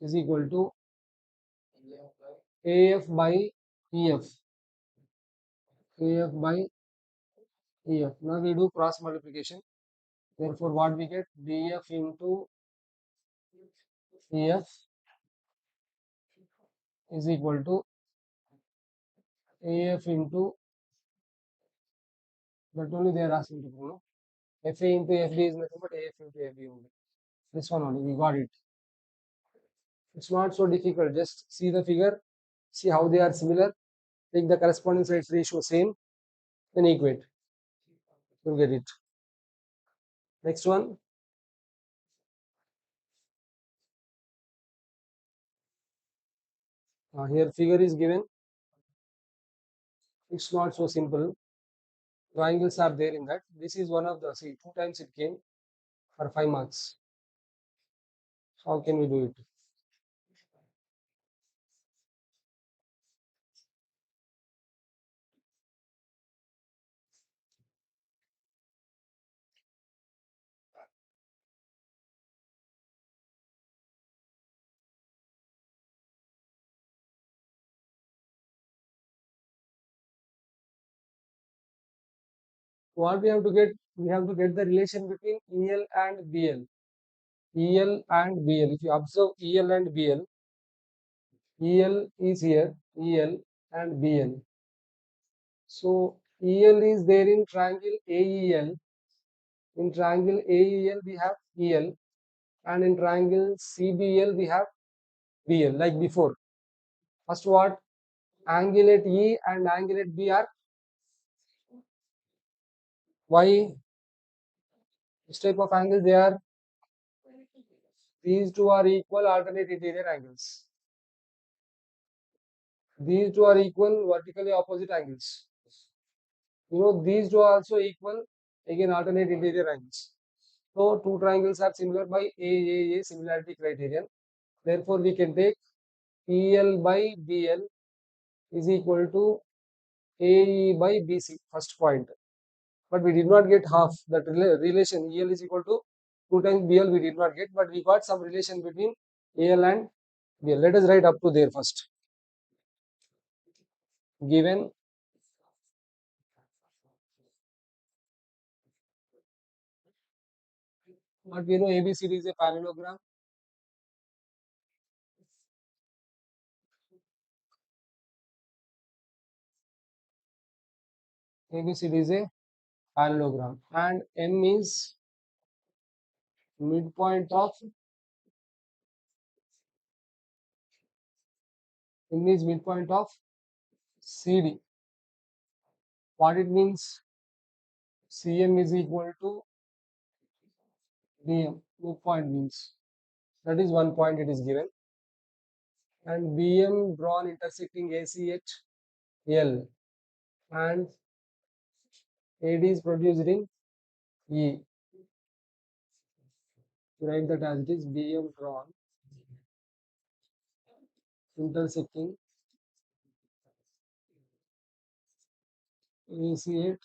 is equal to AF by EF. AF by EF. Now we do cross multiplication. Therefore, what we get? DF into EF is equal to AF into, that only they are asking to prove. FA into FB is nothing but AF into FB only. This one only, we got it. It's not so difficult. Just see the figure, see how they are similar, take the corresponding sides ratio same, then equate. You'll get it. Next one. Here figure is given. It's not so simple. Triangles are there in that. This is one of the, see, 2 times it came for 5 marks. How can we do it? What we have to get? We have to get the relation between EL and BL. EL and BL. If you observe EL and BL, EL is here, EL and BL. So EL is there in triangle AEL. In triangle AEL we have EL, and in triangle CBL we have BL, like before. First what? Angle at E and angle at B are, why this type of angle they are? These two are equal alternate interior angles. These two are equal vertically opposite angles. You know, these two are also equal, again alternate interior angles. So two triangles are similar by AAA similarity criterion. Therefore, we can take EL by BL is equal to AE by BC, first point. But we did not get half that relation. EL is equal to 2 times BL we did not get, but we got some relation between AL and BL. Let us write up to there first. Given what we know, ABCD is a parallelogram. ABCD is a parallelogram, and M is midpoint of Image midpoint of CD. What it means? CM is equal to DM. Midpoint means that is 1 point it is given. And BM drawn intersecting AC at L. And AD is produced in E. Write that as it is BM drawn intersecting AC at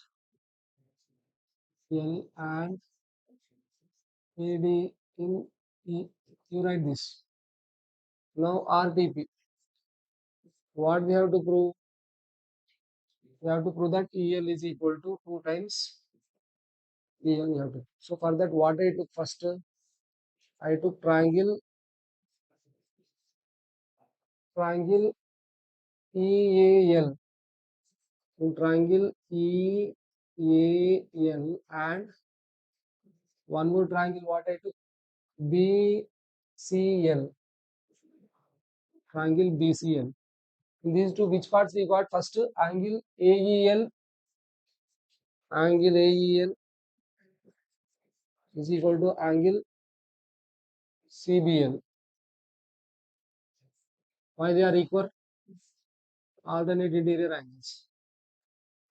L and AD in E. You write this. Now RTP. What we have to prove? We have to prove that EL is equal to 2 times EL. We have to. So for that, what I took first? I took triangle EAL. In triangle EAL and one more triangle what I took BCL. Triangle BCL. In these two, which parts we got? First, angle AEL. Angle AEL is equal to angle CBL. Why they are equal? Alternate interior angles.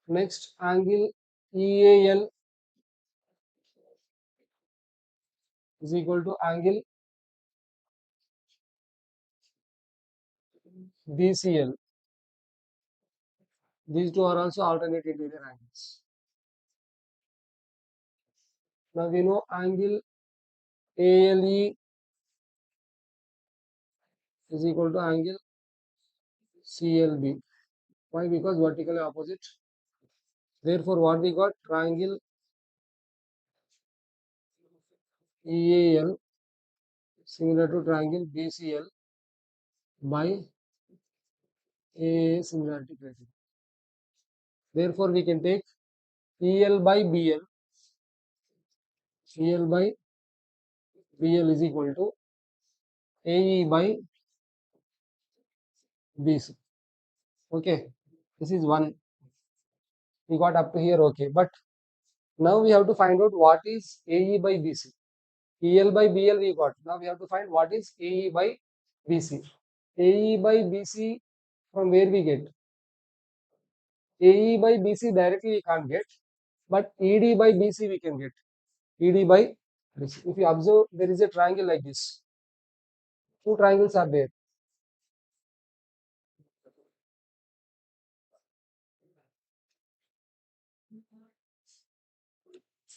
Next, angle EAL is equal to angle BCL. These two are also alternate interior angles. Now we know angle ALE is equal to angle CLB. Why? Because vertically opposite. Therefore, what we got? Triangle EAL similar to triangle BCL by A similarity criteria. Therefore, we can take EL by BL. EL by BL is equal to AE by BC. Okay, this is one. We got up to here. Okay, but now we have to find out what is AE by BC. EL by BL we got. Now we have to find what is AE by BC. AE by BC from where we get? AE by BC directly we can't get, but ED by BC we can get. ED by BC. If you observe, there is a triangle like this. Two triangles are there.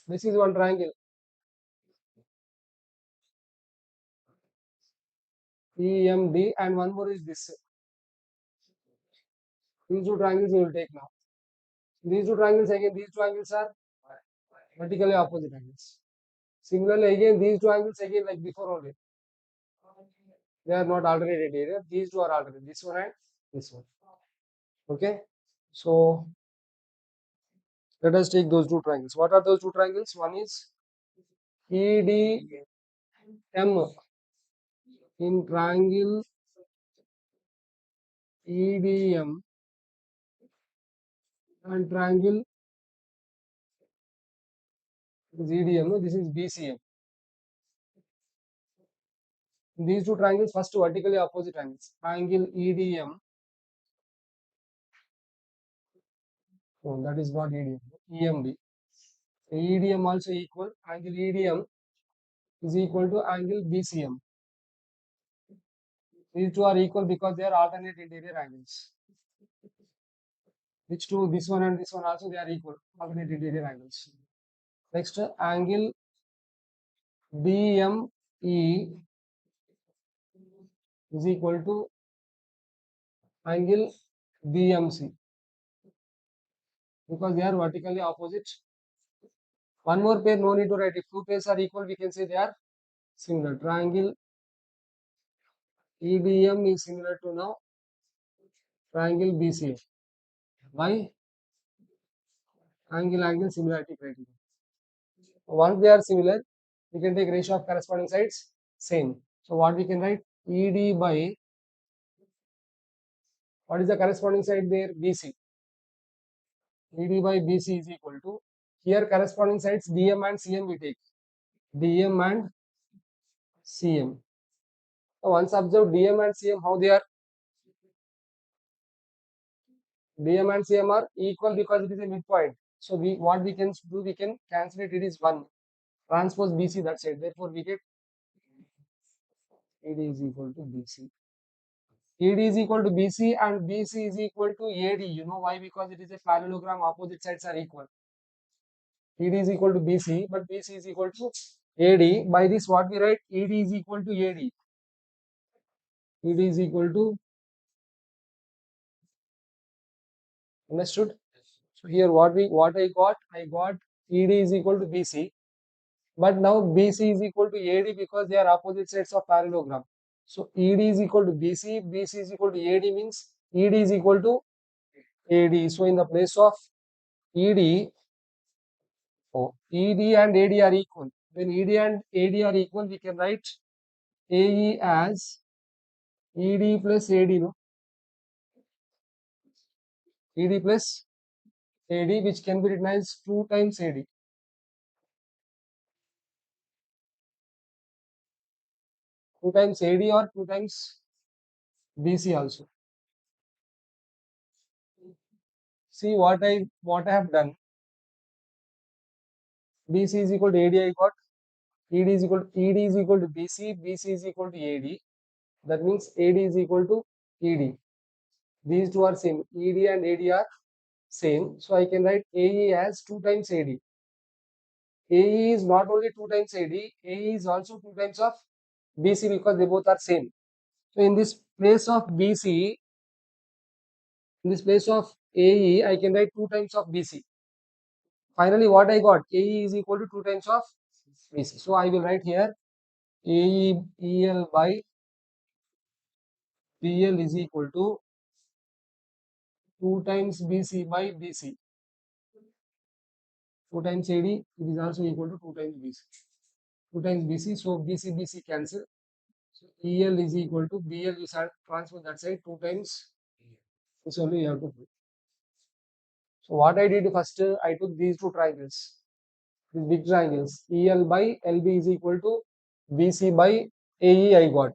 This is one triangle. EMD and one more is this. These two triangles we will take now. These two triangles again, these two angles are vertically opposite angles. Similarly, again, these two angles again like before only. They are not alternated area. These two are alternate. This one and this one. Okay. So let us take those two triangles. What are those two triangles? One is EDM in triangle EDM and triangle is EDM. No, this is BCM. These two triangles first vertically opposite angles. Triangle EDM. Oh, that is not EDM. EMD. EDM also equal. Angle EDM is equal to angle BCM. These two are equal because they are alternate interior angles. Which two? This one and this one also they are equal. Alternate interior angles. Next, angle BME is equal to angle BMC because they are vertically opposite. One more pair, no need to write. If two pairs are equal, we can say they are similar. Triangle EBM is similar to now triangle BCM. Why? Angle similarity criteria. Once they are similar, we can take ratio of corresponding sides same. So what we can write? ED by What is the corresponding side there? BC. ED by BC is equal to, here corresponding sides DM and CM we take. DM and CM. Now once observe DM and CM, how they are? DM and CM are equal because it is a midpoint. So what we can do, we can cancel it. It is 1. Transpose BC that side. Therefore, we get ED is equal to BC. ED is equal to BC and BC is equal to AD. You know why? Because it is a parallelogram. Opposite sides are equal. ED is equal to BC, but BC is equal to AD. By this, what we write? ED is equal to AD. ED is equal to, understood? So here what I got ED is equal to BC, but now BC is equal to AD because they are opposite sides of parallelogram. So ED is equal to BC, BC is equal to AD means ED is equal to AD. So in the place of ED, ED and AD are equal. When ED and AD are equal, we can write AE as ED plus AD, no? ED plus AD, which can be written as 2 times AD. 2 times AD or 2 times BC also. See what I have done. BC is equal to AD, I got. ED is equal to BC, BC is equal to AD. That means AD is equal to ED. These two are same. ED and AD are same. So I can write AE as 2 times AD. AE is not only 2 times AD, AE is also 2 times of BC because they both are same. So in this place of BC, in this place of AE, I can write 2 times of BC. Finally, what I got? AE is equal to 2 times of BC. So I will write here AE EL by PL is equal to 2 times BC by BC. 2 times AD, it is also equal to 2 times BC. 2 times BC, so BC cancel. So EL is equal to BL, you start transfer that side 2 times. This only you have to put. So what I did first, I took these two triangles, these big triangles. EL by LB is equal to BC by AE I got.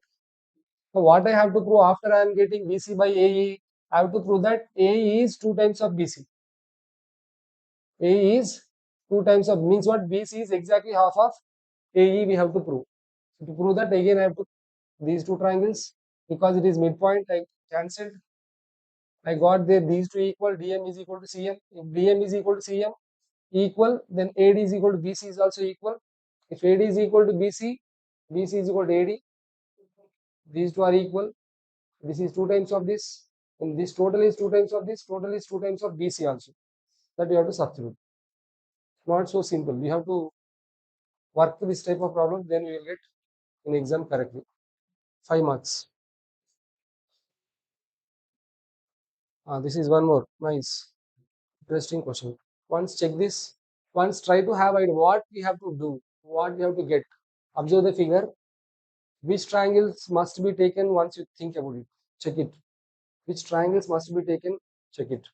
So what I have to prove after I am getting BC by AE, I have to prove that AE is 2 times of BC. AE is 2 times of, means what? BC is exactly half of AE we have to prove. So to prove that, again I have to these two triangles, because it is midpoint, I cancelled. I got there these two equal, DM is equal to CM. If DM is equal to CM equal, then AD is equal to BC is also equal. If AD is equal to BC, BC is equal to AD. These two are equal. This is 2 times of this, and this total is 2 times of this, total is 2 times of BC also. That you have to substitute. Not so simple. We have to work this type of problem, then we will get an exam correctly. 5 marks. This is one more. Nice. Interesting question. Once check this. Once try to have idea what we have to do, what we have to get. Observe the figure. Which triangles must be taken once you think about it. Check it. Which triangles must be taken? Check it.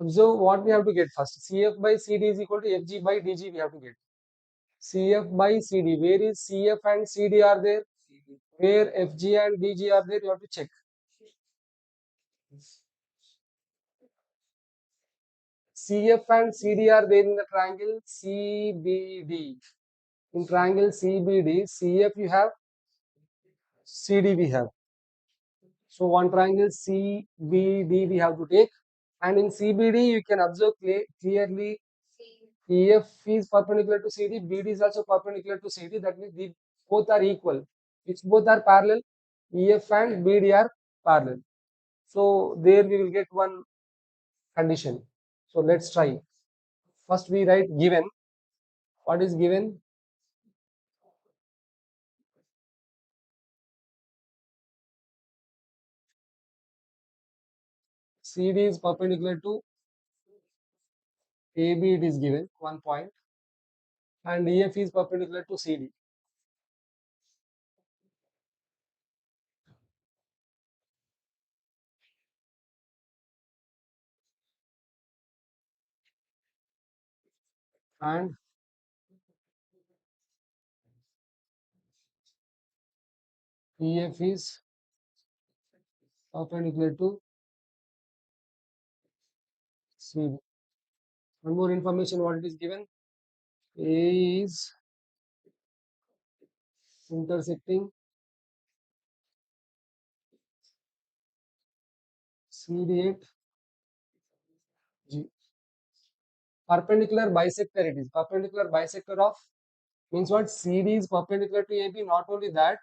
Observe what we have to get first. CF by CD is equal to FG by DG we have to get. CF by CD. Where is CF and CD are there? Where FG and DG are there? You have to check. CF and CD are there in the triangle CBD. In triangle CBD, CF you have, CD we have. So one triangle CBD we have to take, and in CBD you can observe clearly EF is perpendicular to CD, BD is also perpendicular to CD. That means these both are equal. Which both are parallel, EF and BD are parallel. So there we will get one condition. So let's try. First we write given. What is given? CD is perpendicular to AB, it is given 1 point, and EF is perpendicular to CD. And EF is perpendicular to CD. One more information what it is given. A is intersecting CD at G. Perpendicular bisector it is. Perpendicular bisector of means what? CD is perpendicular to AB. Not only that,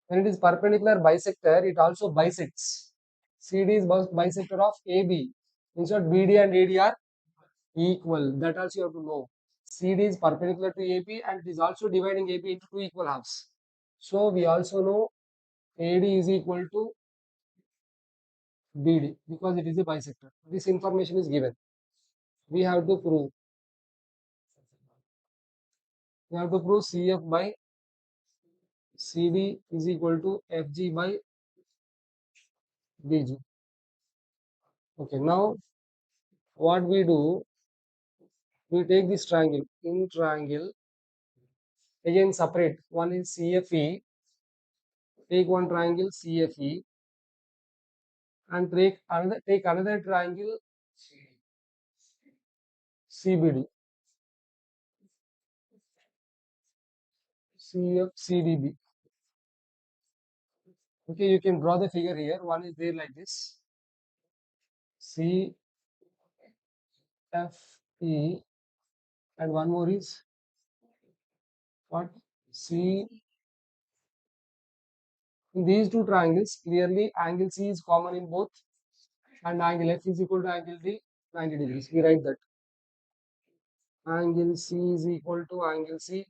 when it is perpendicular bisector, it also bisects. CD is bisector of AB. Means what? BD and AD are equal. That also you have to know. CD is perpendicular to AB and it is also dividing AB into two equal halves. So we also know AD is equal to BD because it is a bisector. This information is given. We have to prove. We have to prove CF by CD is equal to FG by BG. Okay, now what we do, we take this triangle. In triangle, again separate. One is CFE. Take one triangle CFE and take another triangle CBD. CFCDB. Okay, you can draw the figure here. One is there like this. CFE and one more is what? C. In these two triangles, clearly angle C is common in both and angle F is equal to angle D 90 degrees. We write that. Angle C is equal to angle C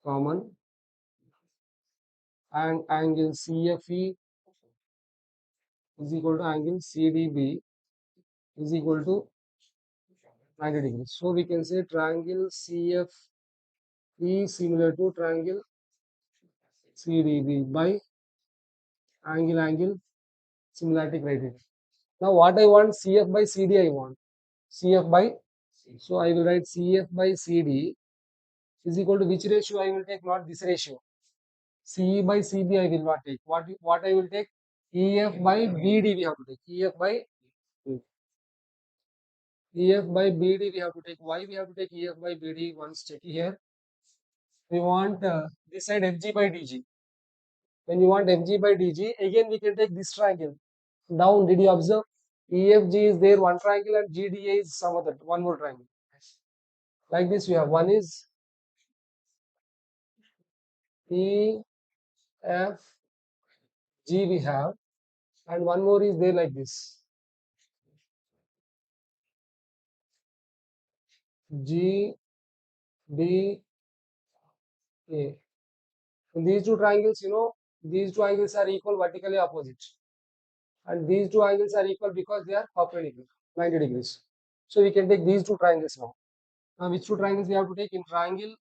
common and angle CFE is equal to angle CDB is equal to 90 degrees. So we can say triangle CFE similar to triangle CDB by angle similarity criteria. Now what I want, CF by CD I want. CF by, so I will write CF by CD is equal to which ratio I will take, not this ratio. CE by CB I will not take. What I will take? EF by BD we have to take. EF by BD we have to take. Why we have to take EF by BD? Once check here. We want this side FG by DG. When you want FG by DG, again we can take this triangle. Down, did you observe? EFG is there one triangle and GDA is some other one more triangle. Like this, we have one is EFG we have, and one more is there like this. GDA. In these two triangles, you know, these two angles are equal vertically opposite. And these two angles are equal because they are perpendicular, 90 degrees. So we can take these two triangles now. Now which two triangles we have to take? In triangle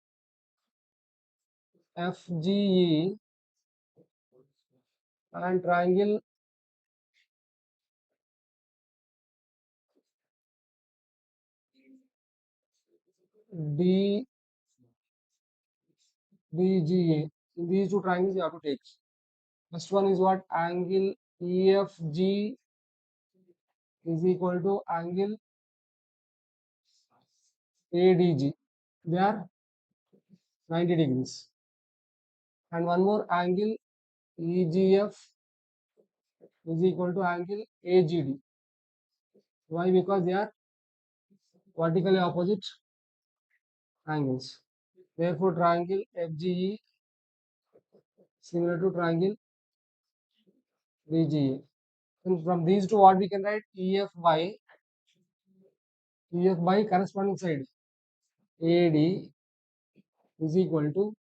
FGE and triangle DBGA. In these two triangles you have to take. First one is what? Angle EFG is equal to angle ADG. They are 90 degrees. And one more angle EGF is equal to angle AGD. Why? Because they are vertically opposite angles. Therefore, triangle FGE similar to triangle BGA. And from these two, what we can write? EF by EF by corresponding side AD is equal to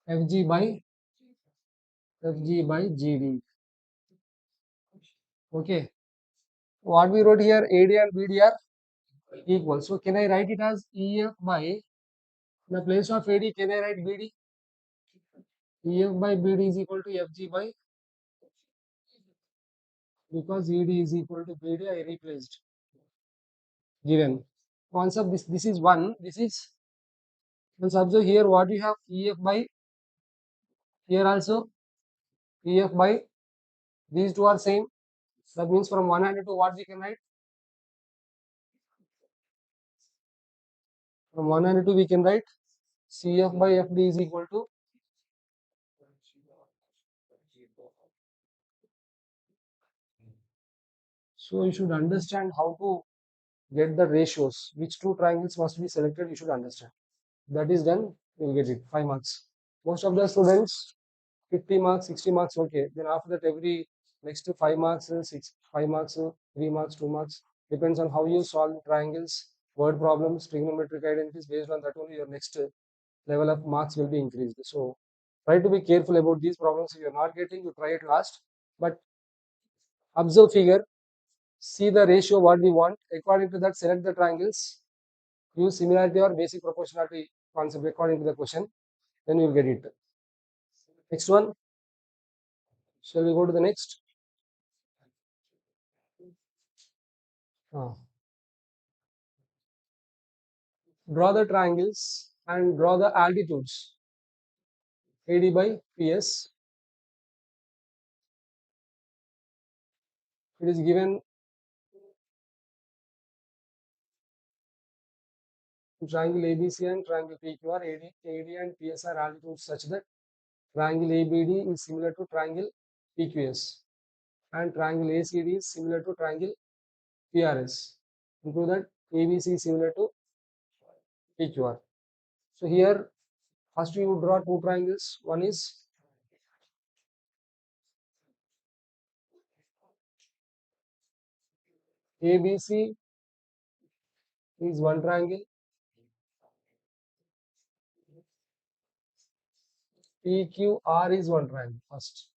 FG by GD. Okay. What we wrote here, AD and BD are equal. So can I write it as EF by, in the place of AD, can I write BD? EF by BD is equal to FG by, because ED is equal to BD, I replaced. Given. Once of this is 1, this is, once observe here what you have, EF by, here also EF by, these two are same. That means from 1 and 2 what we can write? From 1 and 2 we can write CF by FD is equal to, so you should understand how to get the ratios, which two triangles must be selected, you should understand. That is done, you will get it, 5 marks. Most of the students 50 marks, 60 marks, okay. Then after that every next 5 marks, 5 marks, 3 marks, 2 marks, depends on how you solve triangles, word problems, trigonometric identities. Based on that only your next level of marks will be increased. So try to be careful about these problems. If you are not getting, you try it last, but observe figure, see the ratio what we want. According to that, select the triangles, use similarity or basic proportionality concept according to the question, then you will get it. Next one, shall we go to the next? Draw the triangles and draw the altitudes. AD by PS. It is given triangle ABC and triangle PQR. AD and PS are altitudes such that triangle ABD is similar to triangle PQS, and triangle ACD is similar to triangle PRS. Include that ABC is similar to PQR. So here, first we would draw two triangles. One is ABC is one triangle, PQR is one triangle. First,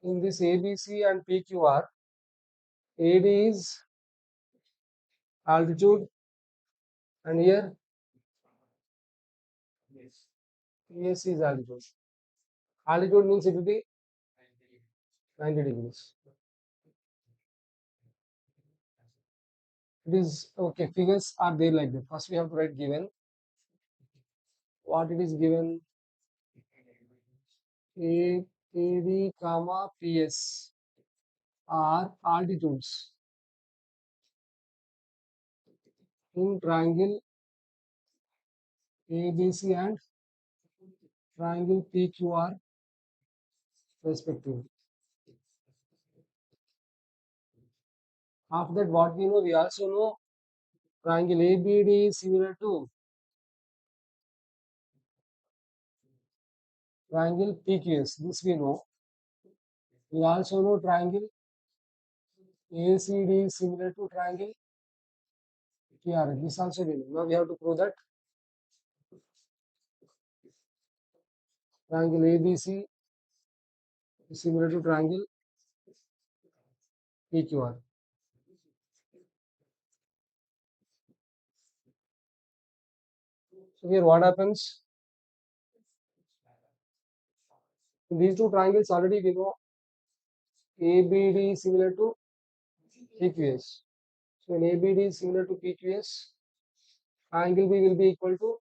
in this ABC and PQR, AD is altitude, and here PS is altitude. Altitude means it will be 90 degrees. It is okay. Figures are there like that. First, we have to write given. What it is given? AD comma PS are altitudes in triangle ABC and triangle PQR respectively. After that, what we know? We also know triangle ABD is similar to triangle PQS. This we know. We also know triangle ACD is similar to triangle PRS. This also we know. Now we have to prove that triangle ABC is similar to triangle PQR. So here what happens? In these two triangles already we know ABD is similar to PQS. So when ABD is similar to PQS, angle B will be equal to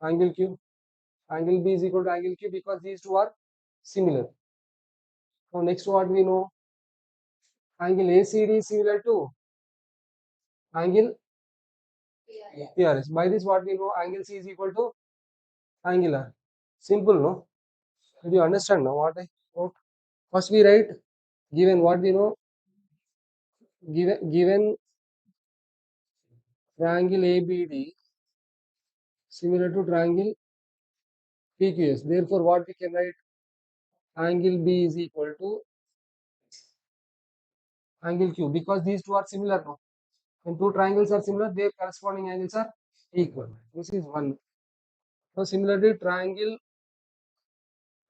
angle Q. Angle B is equal to angle Q because these two are similar. Now next what we know? Angle ACD is similar to angle PRS. By this what we know? Angle C is equal to angle R. Simple, no? Did you understand now what I wrote? First we write given what we know. Given triangle ABD similar to triangle PQS. Therefore, what we can write? Angle B is equal to angle Q, because these two are similar now. When two triangles are similar, their corresponding angles are equal. This is one. So similarly, triangle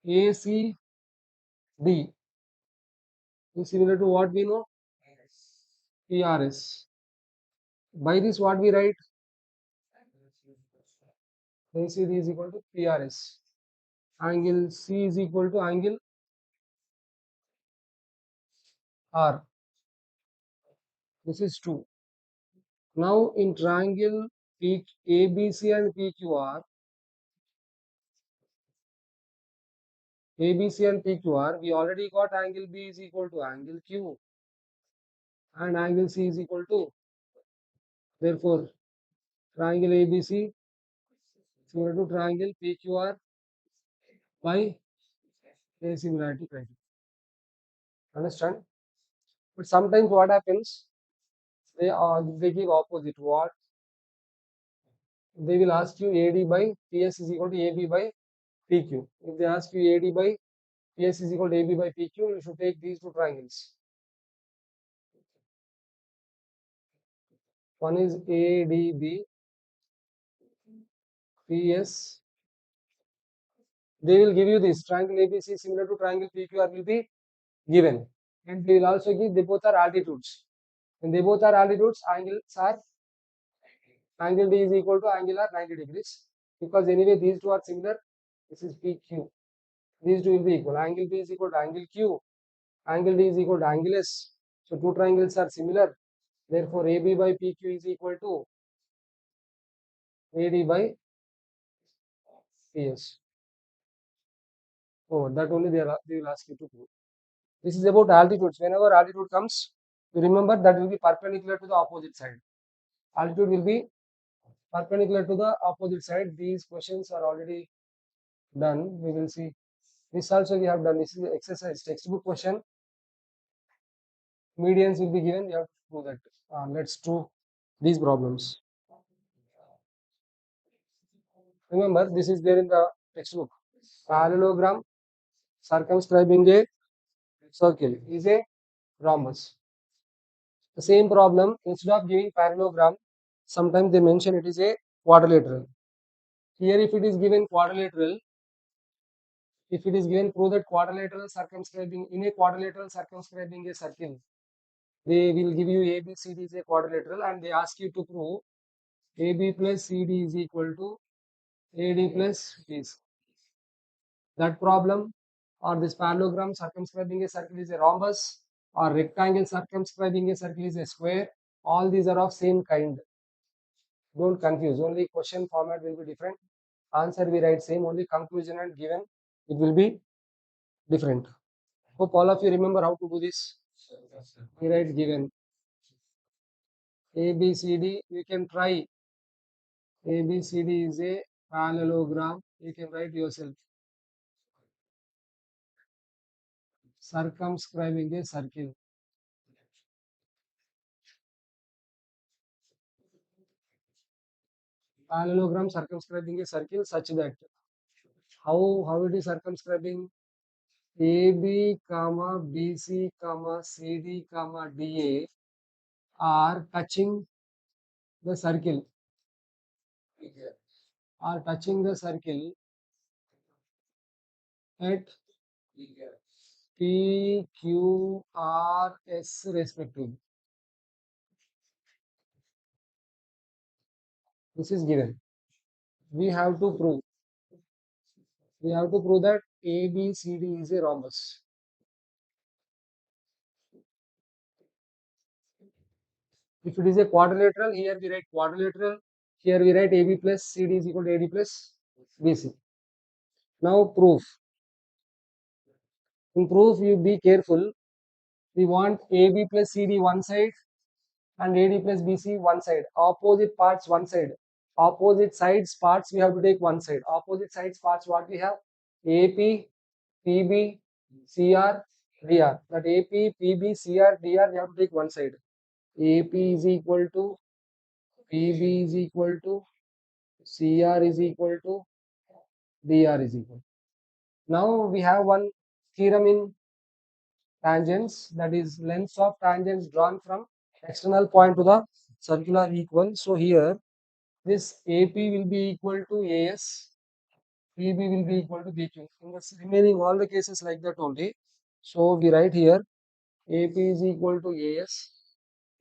ACD is similar to what we know? PRS. By this, what we write? ACD is equal to PRS. Angle C is equal to angle R. This is 2. Now in triangle ABC and PQR, ABC and PQR, we already got angle B is equal to angle Q and angle C is equal to. Therefore, triangle ABC similar to triangle PQR by asimilarity criteria. Understand? But sometimes what happens? They give opposite. What they will ask you AD by PS is equal to AB by PQ. If they ask you AD by PS is equal to AB by PQ, you should take these two triangles. One is ADB, PS. They will give you this triangle ABC similar to triangle PQR will be given, and they will also give they both are altitudes. When they both are altitudes, angles are angle D is equal to angle R 90 degrees, because anyway these two are similar. This is PQ. These two will be equal. Angle B is equal to angle Q. Angle D is equal to angle S. So two triangles are similar. Therefore, AB by PQ is equal to AD by PS. Oh, that only they will ask you to prove. This is about altitudes. Whenever altitude comes, you remember that will be perpendicular to the opposite side. Altitude will be perpendicular to the opposite side. These questions are already done. We will see. This also we have done. This is the exercise textbook question. Medians will be given. You have to prove that. Let's do these problems. Remember, this is there in the textbook. Parallelogram circumscribing a circle is a rhombus. The same problem, instead of giving parallelogram, sometimes they mention it is a quadrilateral. Here, if it is given quadrilateral, if it is given prove that quadrilateral circumscribing in a quadrilateral circumscribing a circle, they will give you ABCD is a quadrilateral, and they ask you to prove AB plus CD is equal to AD plus BC. That problem, or this parallelogram circumscribing a circle is a rhombus, or rectangle circumscribing a circle is a square, all these are of same kind. Don't confuse, only question format will be different. Answer we write same, only conclusion and given it will be different. Hope all of you remember how to do this. We write given ABCD. You can try. ABCD is a parallelogram. You can write yourself. Circumscribing a circle. Parallelogram circumscribing a circle such that how it is circumscribing AB comma BC comma CD comma DA are touching the circle, at P, Q, R, S respectively. This is given. We have to prove. That ABCD is a rhombus. If it is a quadrilateral, here we write quadrilateral. Here we write AB plus CD is equal to AD plus BC. Now proof. In proof, you be careful. We want AB plus CD one side and AD plus BC one side. Opposite parts one side. Opposite sides parts we have to take one side. Opposite sides parts what we have? AP, PB, CR, DR. That AP, PB, CR, DR we have to take one side. AP is equal to PB is equal to CR is equal to DR is equal. Now we have one theorem in tangents, that is lengths of tangents drawn from external point to the circular equal. So here this AP will be equal to AS, PB will be equal to BQ. In the remaining all the cases like that only. So we write here AP is equal to AS,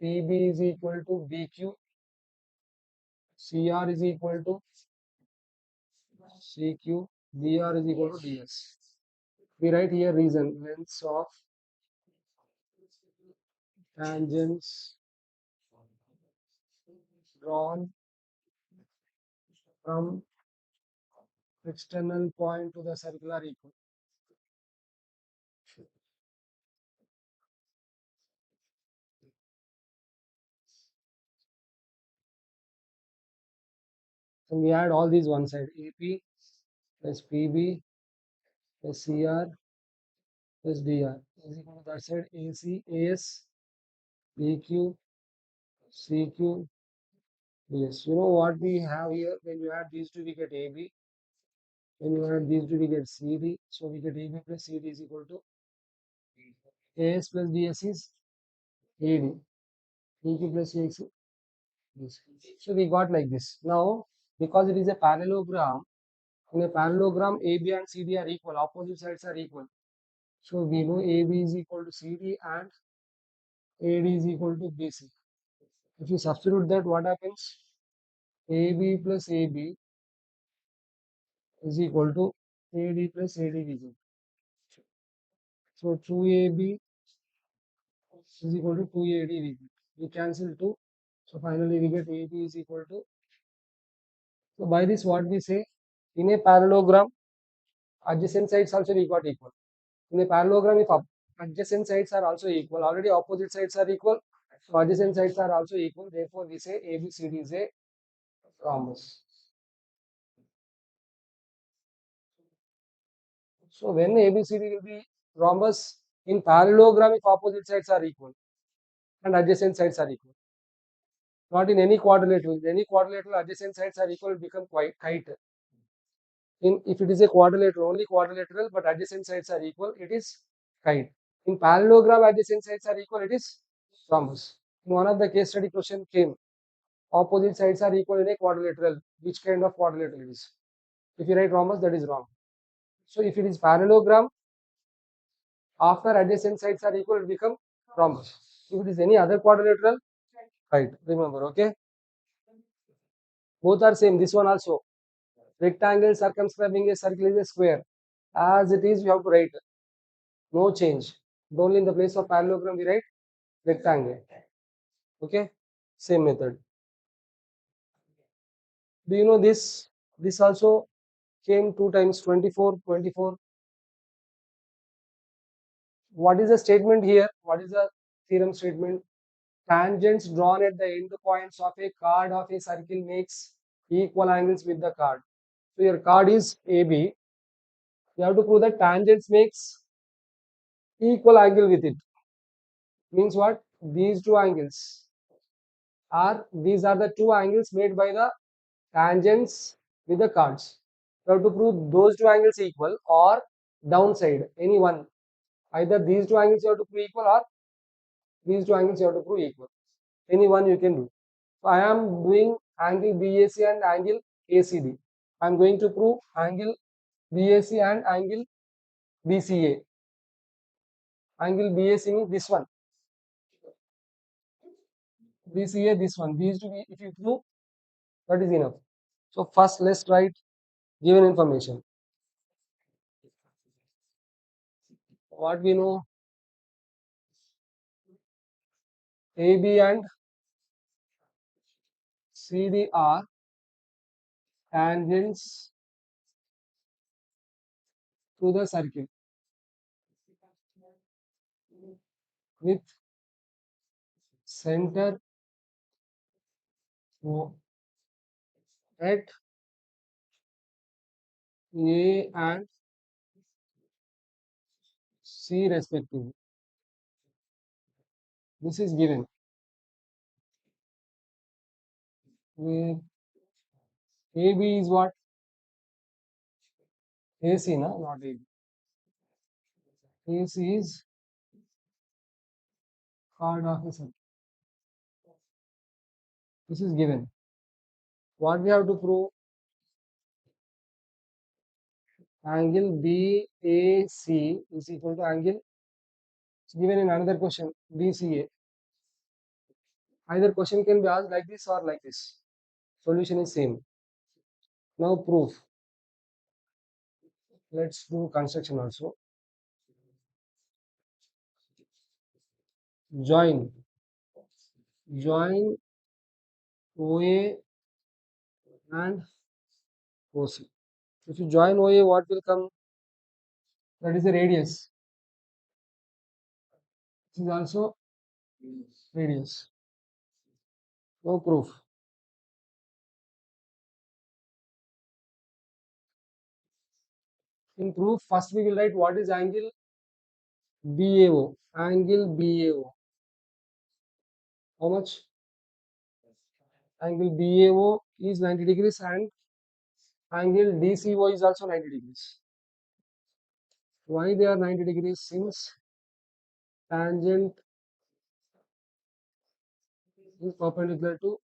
PB is equal to BQ, CR is equal to CQ, DR is equal to DS. We write here reason, lengths of tangents drawn from external point to the circular equal. So we add all these one side, AP plus PB plus CR plus DR is equal to that side AC, AS, BQ, CQ, DS. You know what we have here? When you add these two, we get AB. When you add these two, we get CD. So we get AB plus CD is equal to AS plus DS is AD. BQ plus AX is this. So we got like this. Now, because it is a parallelogram, in a parallelogram, AB and CD are equal, opposite sides are equal. So we know AB is equal to CD and AD is equal to BC. If you substitute that, what happens? AB plus AB is equal to AD plus AD BC. So 2AB is equal to 2AD BC. We cancel 2. So finally we get AB is equal to. So by this what we say? In a parallelogram, adjacent sides also we got equal. In a parallelogram, if adjacent sides are also equal, already opposite sides are equal, so adjacent sides are also equal. Therefore, we say ABCD is a rhombus. So when ABCD will be rhombus in parallelogram if opposite sides are equal and adjacent sides are equal. Not in any quadrilateral. In any quadrilateral, adjacent sides are equal, it become quite kite. In if it is a quadrilateral, only quadrilateral, but adjacent sides are equal, it is kite. In parallelogram, adjacent sides are equal, it is rhombus. In one of the case study question came, opposite sides are equal in a quadrilateral. Which kind of quadrilateral it is? If you write rhombus, that is wrong. So if it is parallelogram, after adjacent sides are equal, it become rhombus. If it is any other quadrilateral, right? Remember, okay? Both are same. This one also. Rectangle circumscribing a circle is a square. As it is, we have to write. No change. Only in the place of parallelogram, we write rectangle. Okay? Same method. Do you know this? This also came 2 times 24, 24. What is the statement here? What is the theorem statement? Tangents drawn at the end points of a chord of a circle makes equal angles with the chord. So your chord is AB. You have to prove that tangents makes equal angle with it. Means what? These two angles these are the two angles made by the tangents with the chords. You have to prove those two angles equal or downside, any one. Either these two angles you have to prove equal or these two angles you have to prove equal. Any one you can do. So I am doing angle BAC and angle ACD. I am going to prove angle BAC and angle BCA. Angle BAC means this one. BCA this one. These two, if you prove, that is enough. So first let's write given information. What we know, AB and CD are tangents to the circle with center at A and C respectively. This is given. Where AB is what? AC, no? Not AB. AC is Chord of a circle. This is given. What we have to prove? Angle BAC is equal to angle, it's given in another question, BCA. Either question can be asked like this or like this. Solution is same. Now proof. Let's do construction also. Join OA and OC. If you join OA, what will come? That is the radius. This is also radius. No proof. In proof, first we will write what is angle BAO. Angle BAO. How much? Angle BAO is 90 degrees and angle DCO is also 90 degrees. Why they are 90 degrees? Since tangent is perpendicular to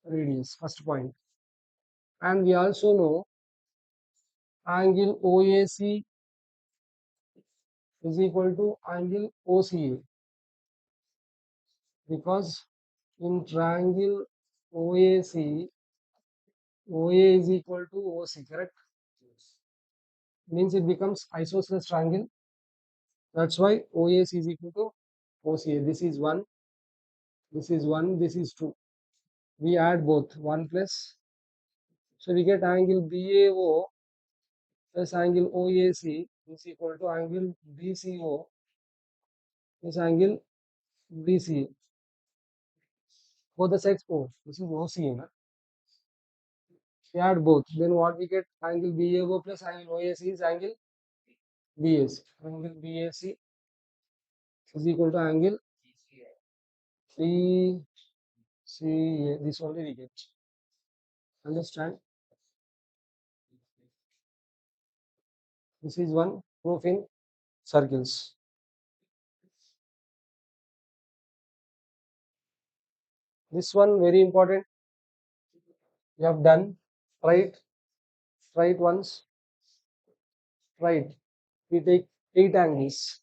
radius, first point. And we also know angle OAC is equal to angle OCA, because in triangle OAC, OA is equal to OC, correct? Means it becomes isosceles triangle. That's why OAC is equal to OCA. This is 1, this is 1, this is 2. We add both, 1 plus. So we get angle BAO plus angle OAC is equal to angle BCO plus angle BCA. Both the sides O. This is OCA. Na? We add both. Then what we get? Angle BAO plus angle OAC is angle BAC. Angle BAC is equal to angle BCA. This only we get. Understand? This is one proof in circles. This one very important. You have done. Right. Right once. Right. We take 8 angles.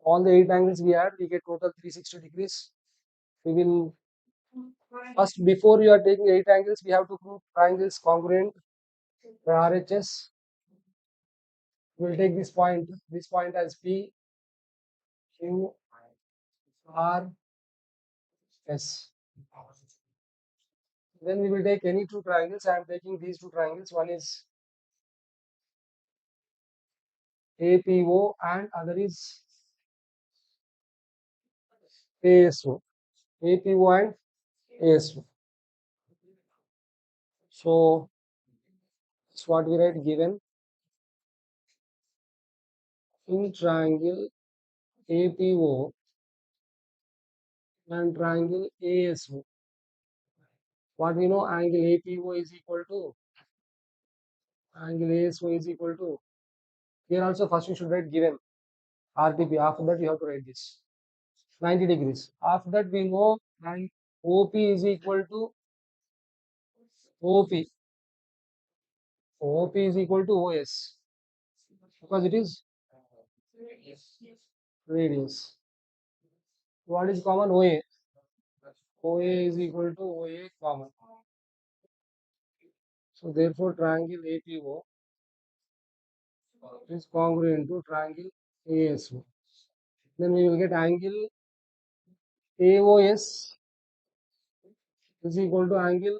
All the 8 angles we add, we get total 360 degrees. We will first, before you are taking 8 angles, we have to prove triangles congruent by RHS. We will take this point as P, Q, R, S. Then we will take any two triangles. I am taking these two triangles. One is APO and other is ASO. APO and ASO. So that's what we write given in triangle APO and triangle ASO. What we know, angle APO is equal to angle ASO is equal to, here also first you should write given RTP. After that you have to write this 90 degrees. After that we know and OP is equal to OP. OP is equal to OS because it is radius. What is common? OA. OA is equal to OA common. So therefore triangle APO is congruent to triangle ASO. Then we will get angle AOS is equal to angle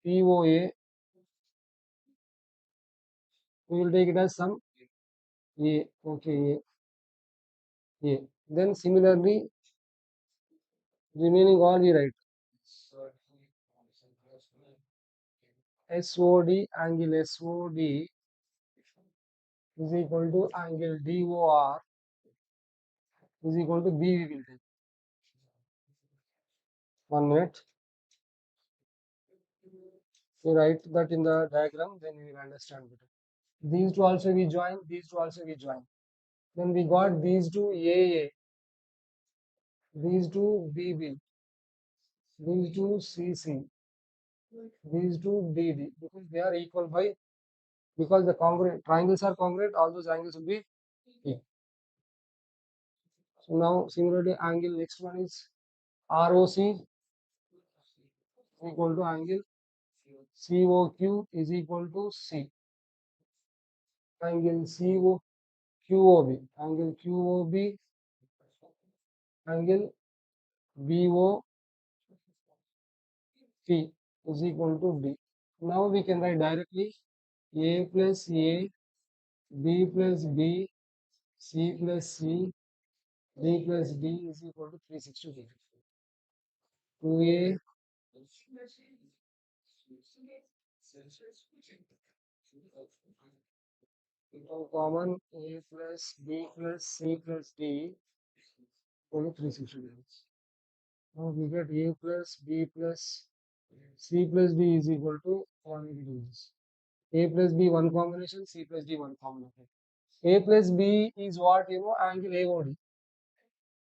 POA. We will take it as some A. Okay, A. Then similarly, remaining all we write SOD, angle SOD is equal to angle DOR is equal to B. We will take 1 minute. We write that in the diagram, then we will understand better. These two also we join, these two also we join. Then we got these two AA, these two BB, these two CC, these two DD, because they are equal by, because the congruent triangles are congruent, all those angles will be equal. So now similarly angle next one is ROC equal to angle COQ is equal to C. Angle QOB, angle QOB, angle BOP is equal to D. Now we can write directly A plus A, B plus B, C plus C, D plus D is equal to 360 degrees. 2A common A plus B plus C plus D equal to 360 degrees. Now we get A plus B plus C plus D is equal to 180 degrees. A plus B one combination, C plus D one combination. A plus B is what, angle AOD.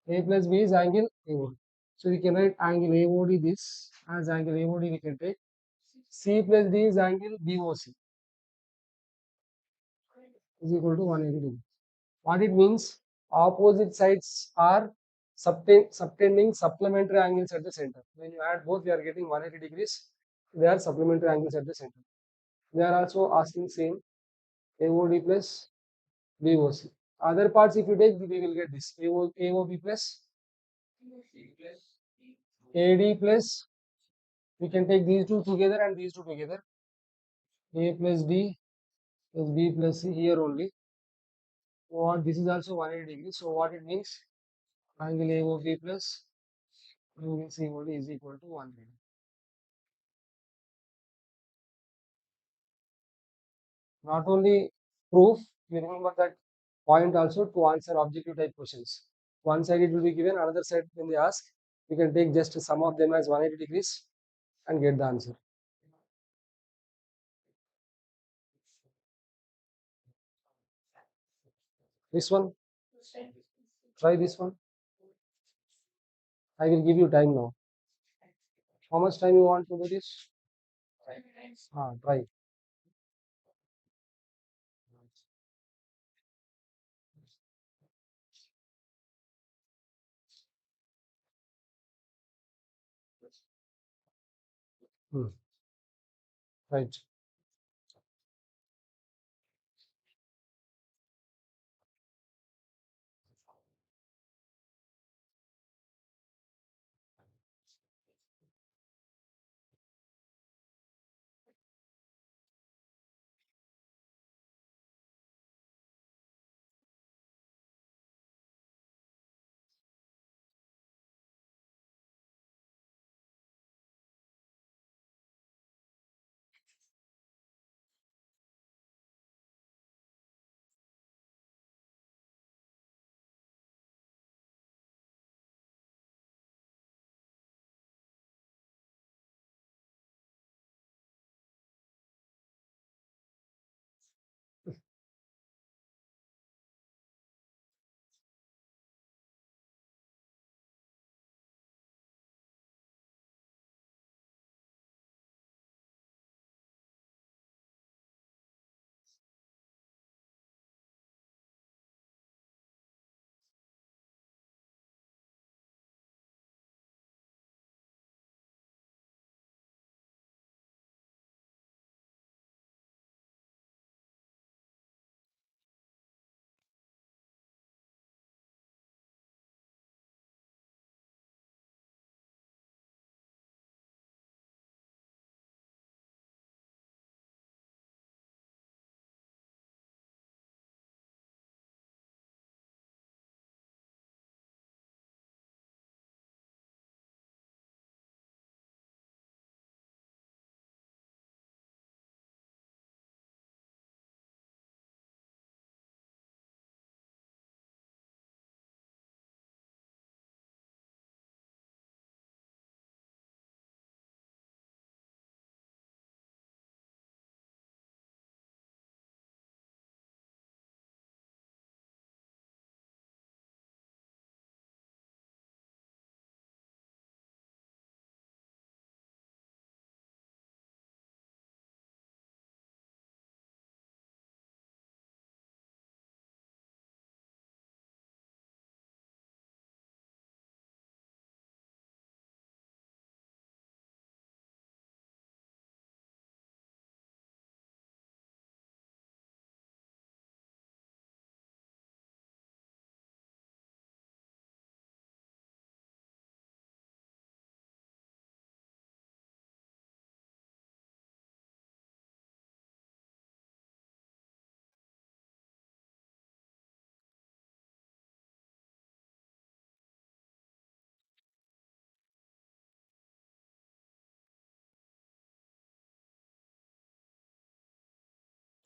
A plus B is angle AOD. So we can write angle AOD this as angle AOD we can take. C plus D is angle BOC is equal to 180 degrees. What it means, opposite sides are subtending supplementary angles at the center. When you add both, we are getting 180 degrees. They are supplementary angles at the center. They are also asking same AOD plus BOC. Other parts, if you take, we will get this AOB plus AD plus, we can take these two together and these two together. A plus D plus B plus C here only. What this is also 180 degrees. So what it means, angle AOB plus angle COD is equal to 180. Not only proof, you remember that point also to answer objective type questions. One side it will be given, another side when they ask, you can take just sum of them as 180 degrees and get the answer. This one, try this one. I will give you time now. How much time you want to do this? Try. Hmm. Right.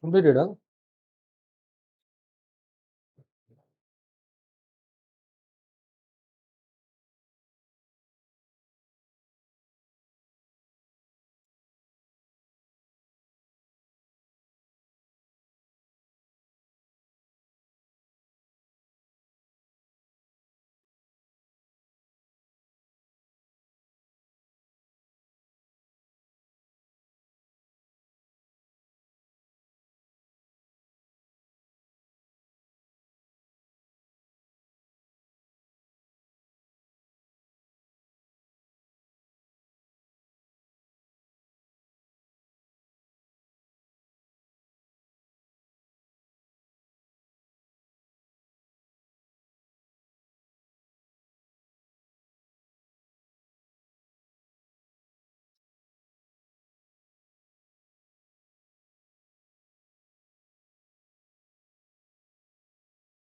Completed, huh?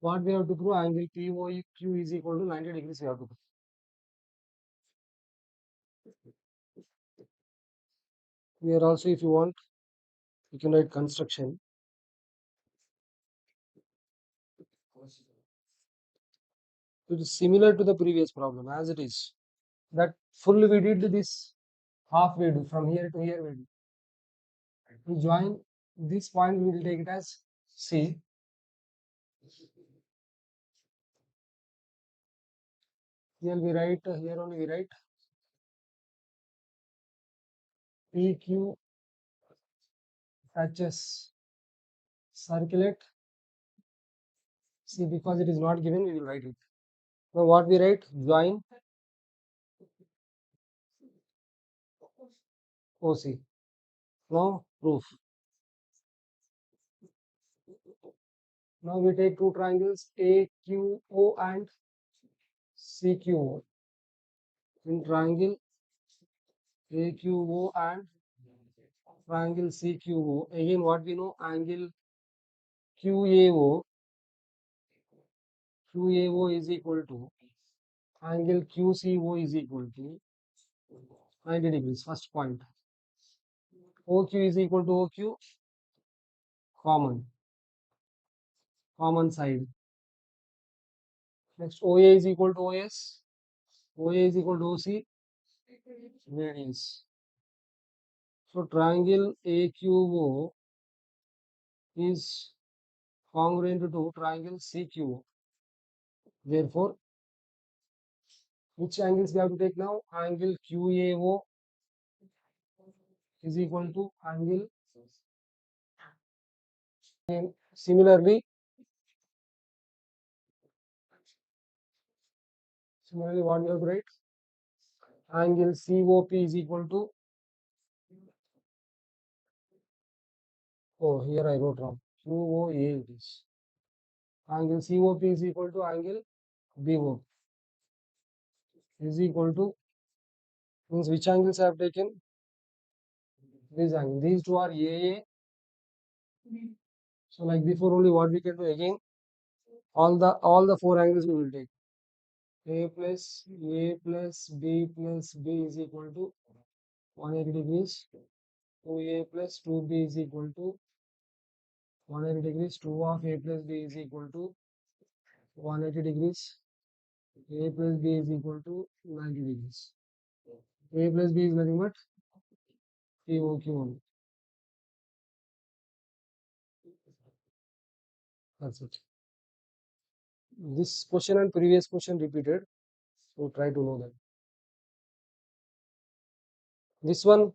What we have to prove? Angle POQ is equal to 90 degrees. We have to prove. Here also, if you want, you can write construction. It is similar to the previous problem as it is. That full we did this half we do from here to here we do. To join this point, we will take it as C. Here we write, here only we write PQ touches circulate C, because it is not given, we will write it. Now what we write? Join OC. Now proof. Now we take two triangles AQO and CQO. In triangle AQO and triangle CQO, again what we know, angle QAO is equal to angle QCO is equal to 90 degrees. First point. OQ is equal to OQ, common side. Next, OA is equal to OS, OA is equal to OC, radius. So triangle AQO is congruent to triangle CQO. Therefore, which angles we have to take now? Angle QAO is equal to angle. And similarly, what we have to write? Angle COP is equal to, oh here I wrote wrong, QOA it is. Angle COP is equal to angle BOP is equal to, means which angles I have taken? These angles. These two are AA. So like before only, what we can do again, all the four angles we will take. A plus B plus B is equal to 180 degrees. 2A plus 2B is equal to 180 degrees. 2 of A plus B is equal to 180 degrees. A plus B is equal to 90 degrees. A plus B is nothing but POQ1. That's it. This question and previous question repeated, so try to know that. This one,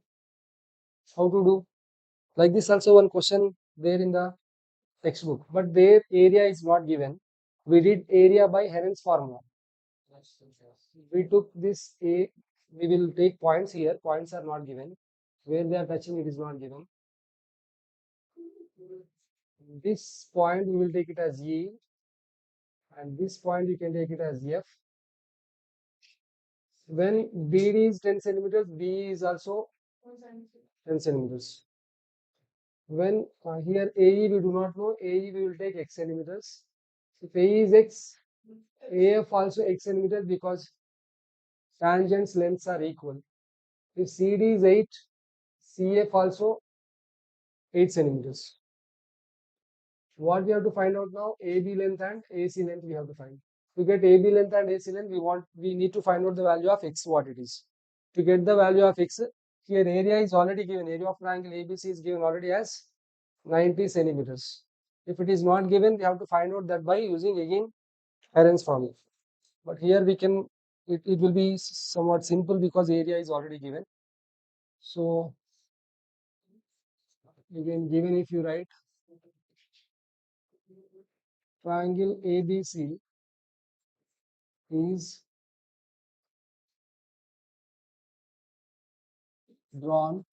how to do? Like this also one question there in the textbook, but their area is not given. We did area by Heron's formula. We took this A, we will take points here, points are not given. Where they are touching, it is not given. This point we will take it as E, and this point you can take it as F. When BD is 10 centimeters, B is also 10 centimeters. When here AE we do not know, AE we will take X centimeters. If AE is X, AF also X centimeters, because tangents lengths are equal. If CD is 8, CF also 8 centimeters. What we have to find out now? AB length and AC length we have to find. To get AB length and AC length, we need to find out the value of x, what it is. To get the value of x, here area is already given. Area of triangle ABC is given already as 90 centimeters. If it is not given, we have to find out that by using again Heron's formula. But here we can, it will be somewhat simple because area is already given. So again, given if you write triangle ABC is drawn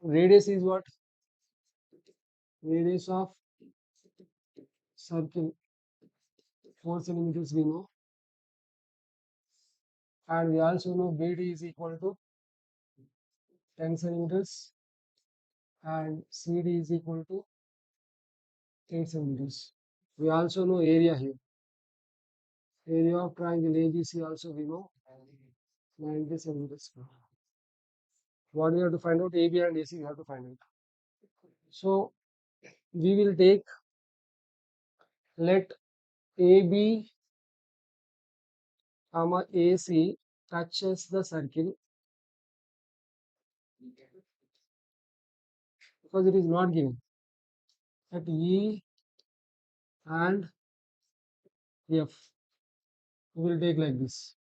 radius is what? Radius of circle 4 centimeters we know, and we also know BD is equal to 10 centimeters and CD is equal to 8 centimeters. We also know area here. Area of triangle ABC also we know 90 centimeters. What we have to find out? AB and AC we have to find out. So we will take, let AB comma AC touches the circle because it is not given. At E and F, we will take like this.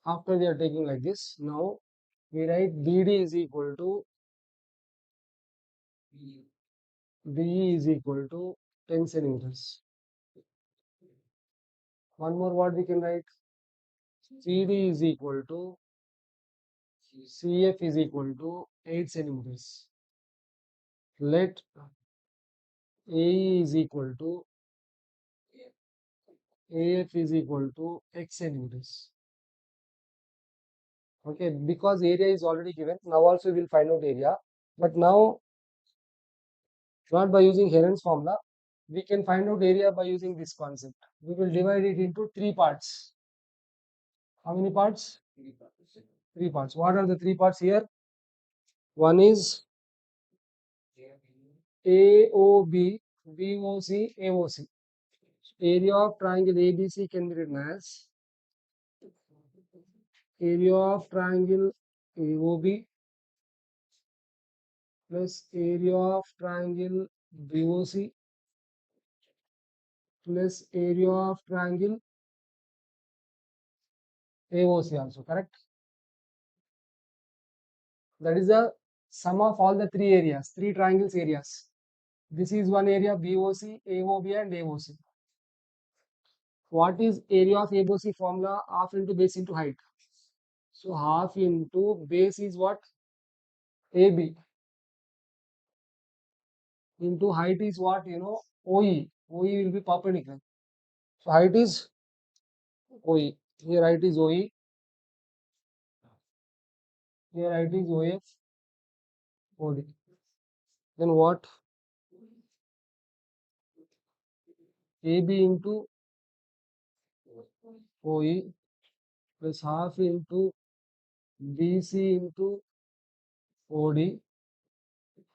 After we are taking like this, now we write BD is equal to BE is equal to 10 centimeters. One more what we can write? CD is equal to CF is equal to 8 centimeters. Let AE is equal to AF is equal to X centimeters. Okay, because area is already given, now also we will find out area. But now, not by using Heron's formula, we can find out area by using this concept. We will divide it into three parts. How many parts? Three parts. What are the three parts here? One is AOB, BOC, AOC. Area of triangle ABC can be written as area of triangle AOB plus area of triangle BOC plus area of triangle AOC also, correct? That is the sum of all the three areas, three triangles areas. This is one area BOC, AOB and AOC. What is area of AOC formula? Half into base into height. So half into base is what? AB. Into height is what? You know, OE. OE will be perpendicular. So height is OE. Here height is OE. Here height is OF. OD. Then what? AB into OE plus half into BC into OD,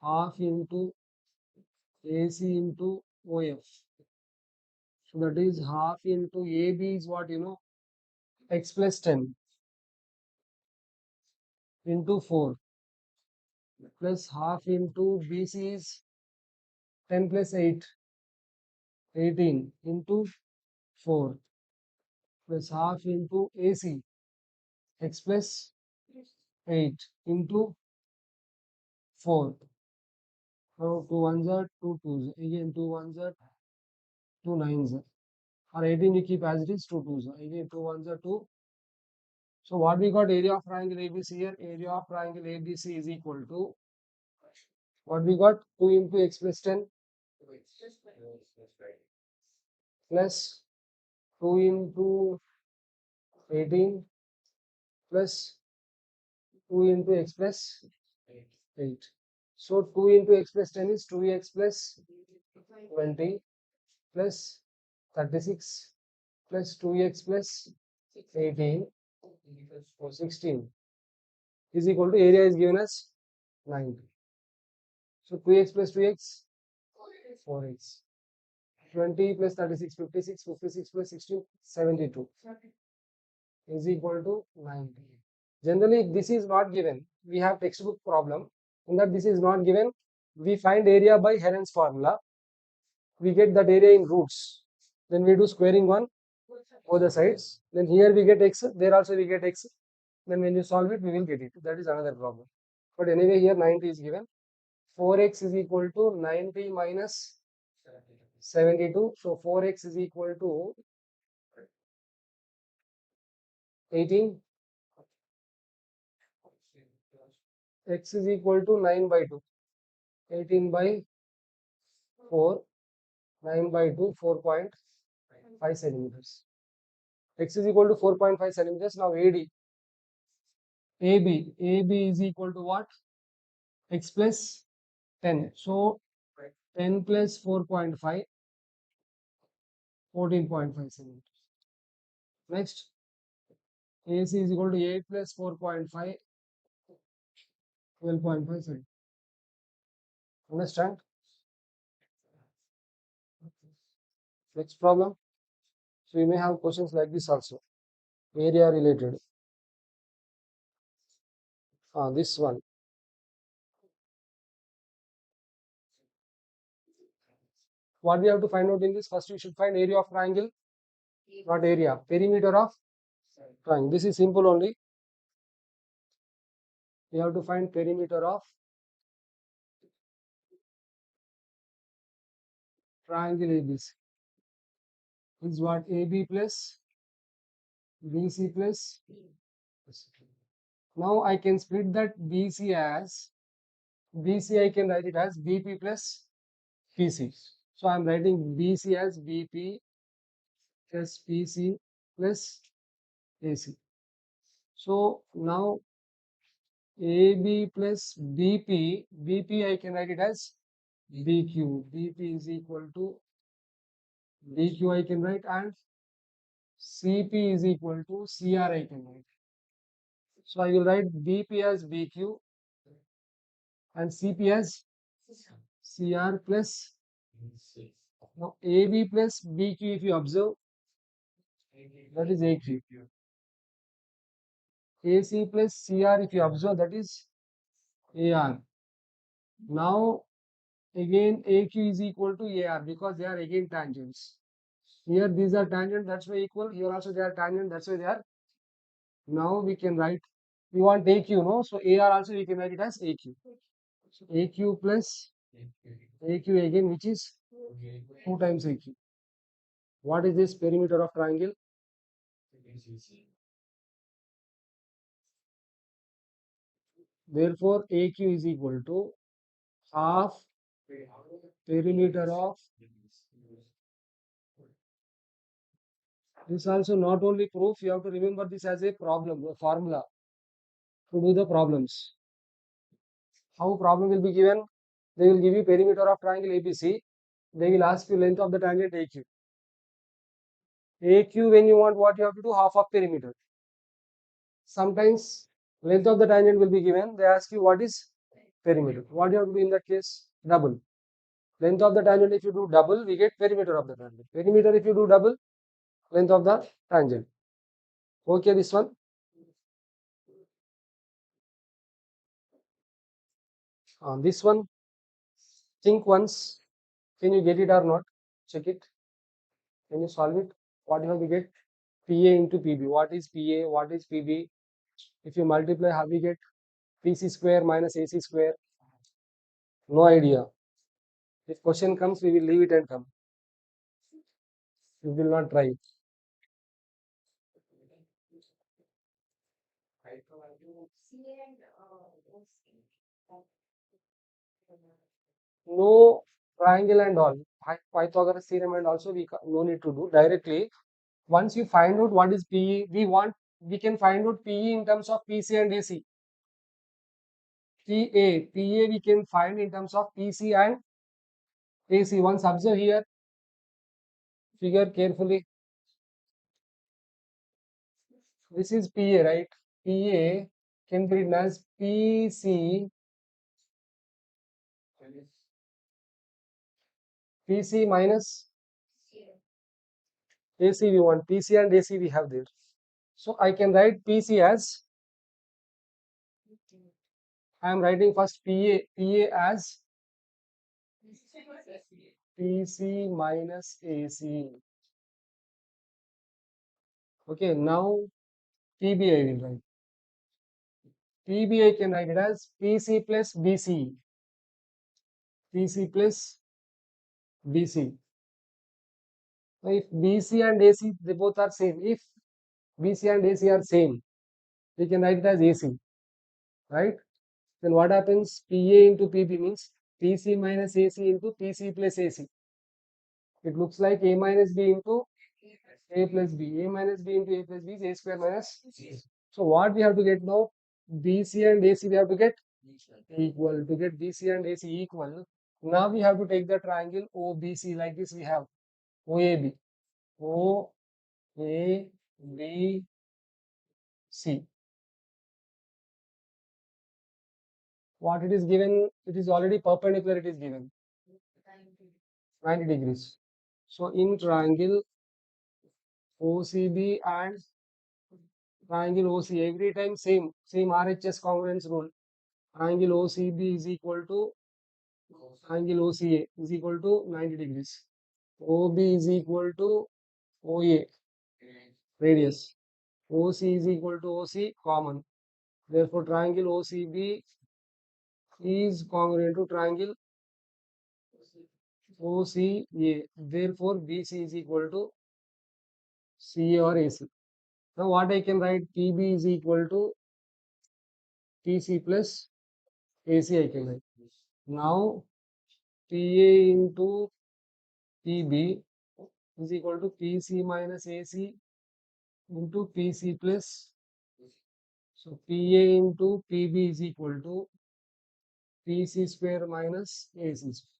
half into AC into OF. So that is half into AB is what, you know, x plus 10 into 4 plus half into BC is 10 plus 8, 18 into 4 plus half into AC, x plus 8 into 4. So 2 ones are 2 twos, again 2 ones are 2 nines, or 18 you keep as it is, 2 twos, again 2 ones are 2. So what we got? Area of triangle ABC here, area of triangle ABC is equal to what we got? 2 into x plus 10 plus 2 into 18 plus 2 into x plus 8. So 2 into x plus 10 is 2x plus 20 plus 36 plus 2x plus 18 or 16 is equal to area is given as 90. So 2x plus 2x 4x. 20 plus 36 56, 56 plus 16 72 is equal to 90. Generally, if this is not given, we have textbook problem. In that this is not given, we find area by Heron's formula. We get that area in roots. Then we do squaring one over the sides. Then here we get x, there also we get x. Then when you solve it, we will get it. That is another problem. But anyway, here 90 is given. 4x is equal to 90 minus 72. So 4x is equal to 18. X is equal to 9 by 2. 18 by 4. 9 by 2, 4.5 centimeters. X is equal to 4.5 centimeters. Now AB is equal to what? X plus 10. So 10 plus 4.5, 14.5 centimeters. Next, AC is equal to 8 plus 4.5, 12.5 centimeters. Understand? Next problem. So you may have questions like this also. Area related. This one. What we have to find out in this? First, we should find area of triangle. Not area. Perimeter of triangle. This is simple only. We have to find perimeter of triangle ABC. Is what? AB plus BC plus. Now I can split that BC as BC. I can write it as BP plus PC. So I am writing BC as BP plus PC plus AC. So now AB plus BP I can write it as BQ. BP is equal to BQ I can write, and CP is equal to CR I can write. So I will write BP as BQ and CP as CR plus. Now AB plus BQ, if you observe, that is AQ. AC plus CR, if you observe, that is AR. Now again AQ is equal to AR because they are again tangents. Here these are tangent, that's why equal. Here also they are tangent, that's why they are. Now we can write, we want AQ, no? So AR also we can write it as AQ. So AQ plus AQ again, which is 2 times AQ. What is this perimeter of triangle? Therefore, AQ is equal to half perimeter of. This also not only proof, you have to remember this as a problem, a formula to do the problems. How problem will be given? They will give you perimeter of triangle ABC. They will ask you length of the tangent AQ. AQ, when you want, what you have to do? Half of perimeter. Sometimes length of the tangent will be given. They ask you what is perimeter. What you have to do in that case? Double. Length of the tangent, if you do double, we get perimeter of the tangent. Perimeter, if you do double, length of the tangent. Okay, this one. This one, think once. Can you get it or not? Check it. Can you solve it? What you have to get? PA into PB. What is PA? What is PB? If you multiply, how we get? PC square minus AC square. No idea. If question comes, we will leave it and come. We will not try. No triangle and all. Pythagoras theorem and also we no need to do directly. Once you find out what is PE, we can find out PE in terms of PC and AC. PA we can find in terms of PC and AC. Once observe here, Figure carefully. This is PA, right? PA can be written as PC, PC minus AC. We want PC and AC we have there. So I can write PC as, I am writing first PA as PC minus AC. Okay, now PB I will write. PB I can write it as PC plus BC. PC plus BC. Now if BC and AC they both are same. If BC and AC are same, we can write it as AC, right? Then what happens? PA into PB means PC minus AC into PC plus AC. It looks like A minus B into A plus B. A minus B into A plus B is A square minus. So what we have to get now? BC and AC we have to get equal. To get BC and AC equal, now we have to take the triangle OBC like this. We have OAB. OABC. What it is given? It is already perpendicular. It is given 90 degrees. So in triangle OCB and triangle OC, every time same RHS congruence rule. Angle OCB is equal to angle OCA is equal to 90 degrees. OB is equal to OA radius. OC is equal to OC common. Therefore, triangle OCB is congruent to triangle OCA. Therefore, BC is equal to CA or AC. Now, what I can write? PB is equal to PC plus AC I can write. Now, PA into PB is equal to PC minus AC into PC plus. So, PA into PB is equal to PC square minus AC square.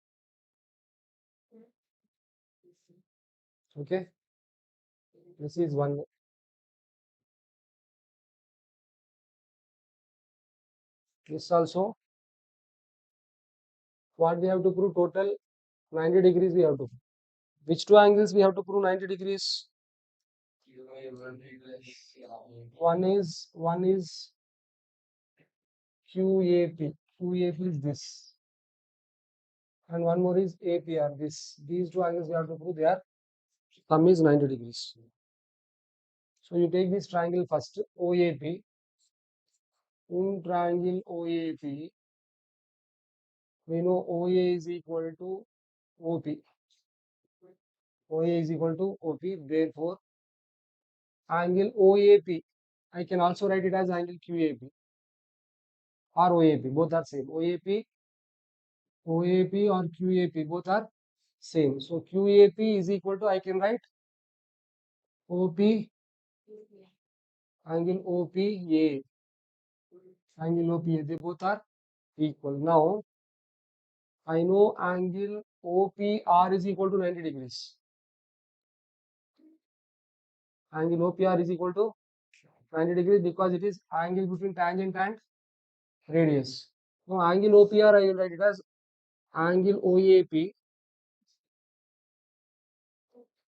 Okay, this is one. This also, what we have to prove? Total 90 degrees we have to prove. Which two angles we have to prove 90 degrees? One is QAP. QAP is this. And one more is APR. These two angles we have to prove their sum is 90 degrees. So you take this triangle first, OAP. In triangle OAP, we know OA is equal to OP. OA is equal to OP. Therefore, angle OAP, I can also write it as angle QAP or OAP. Both are same. OAP or QAP, both are same. So QAP is equal to, I can write OP, angle OPA, angle OPA. They both are equal. Now, I know angle OPR is equal to 90 degrees. Angle OPR is equal to 90 degrees because it is angle between tangent and radius. Now, angle OPR, I will write it as angle OAP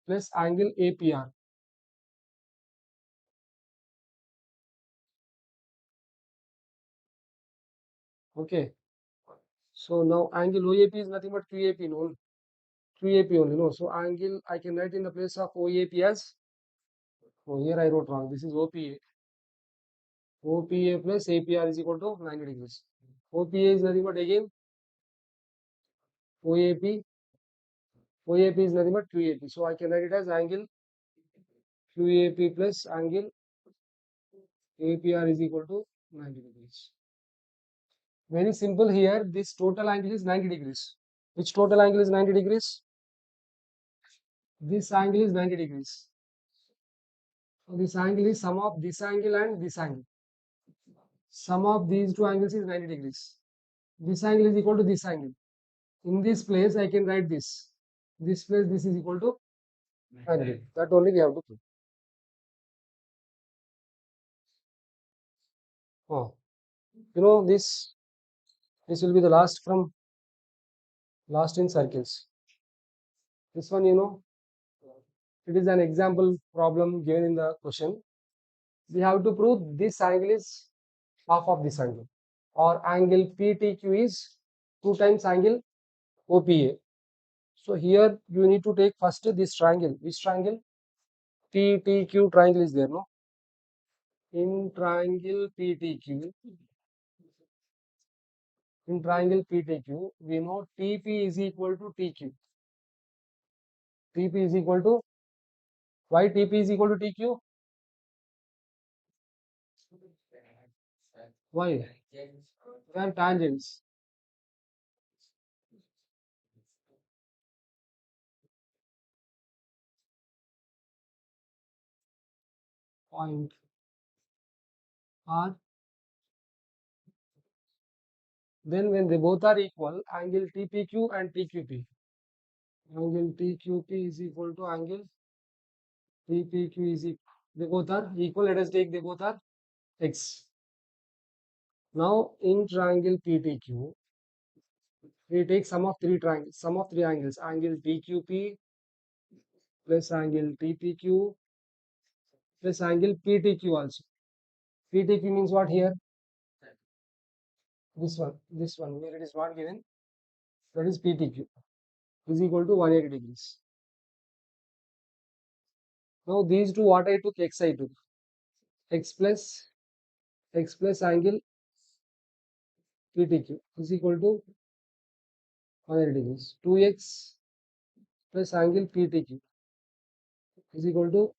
plus angle APR. Okay. So now angle OAP is nothing but QAP, no? QAP only, no? So angle I can write in the place of OAP as, oh, here I wrote wrong. This is OPA. OPA plus APR is equal to 90 degrees. OPA is nothing but again OAP. OAP is nothing but QAP. So I can write it as angle QAP plus angle APR is equal to 90 degrees. Very simple here. This total angle is 90 degrees. Which total angle is 90 degrees? This angle is 90 degrees. So this angle is sum of this angle and this angle. Sum of these two angles is 90 degrees. This angle is equal to this angle. In this place, I can write this. This place, this is equal to 90. That only we have to prove. Oh, this will be the last in circles. This one, it is an example problem given in the question. We have to prove this angle is half of this angle, or angle PTQ is 2 times angle OPA. So here you need to take first this triangle. Which triangle? PTQ triangle is there, no? In triangle PTQ, we know TP is equal to TQ. TP is equal to, why TP is equal to TQ? Why? They are tangents. Point R. Then when they both are equal, angle TPQ and TQP. Angle TQP is equal to angle TPQ is equal. They both are equal. Let us take they both are X. Now in triangle PTQ, we take sum of three angles, angle TQP plus angle TPQ plus angle PTQ also. PTQ means what here? This one where it is not given, that is PTQ is equal to 180 degrees. Now these two, what I took, X I took. X plus angle PTQ is equal to 180 degrees. 2x plus angle PTQ is equal to,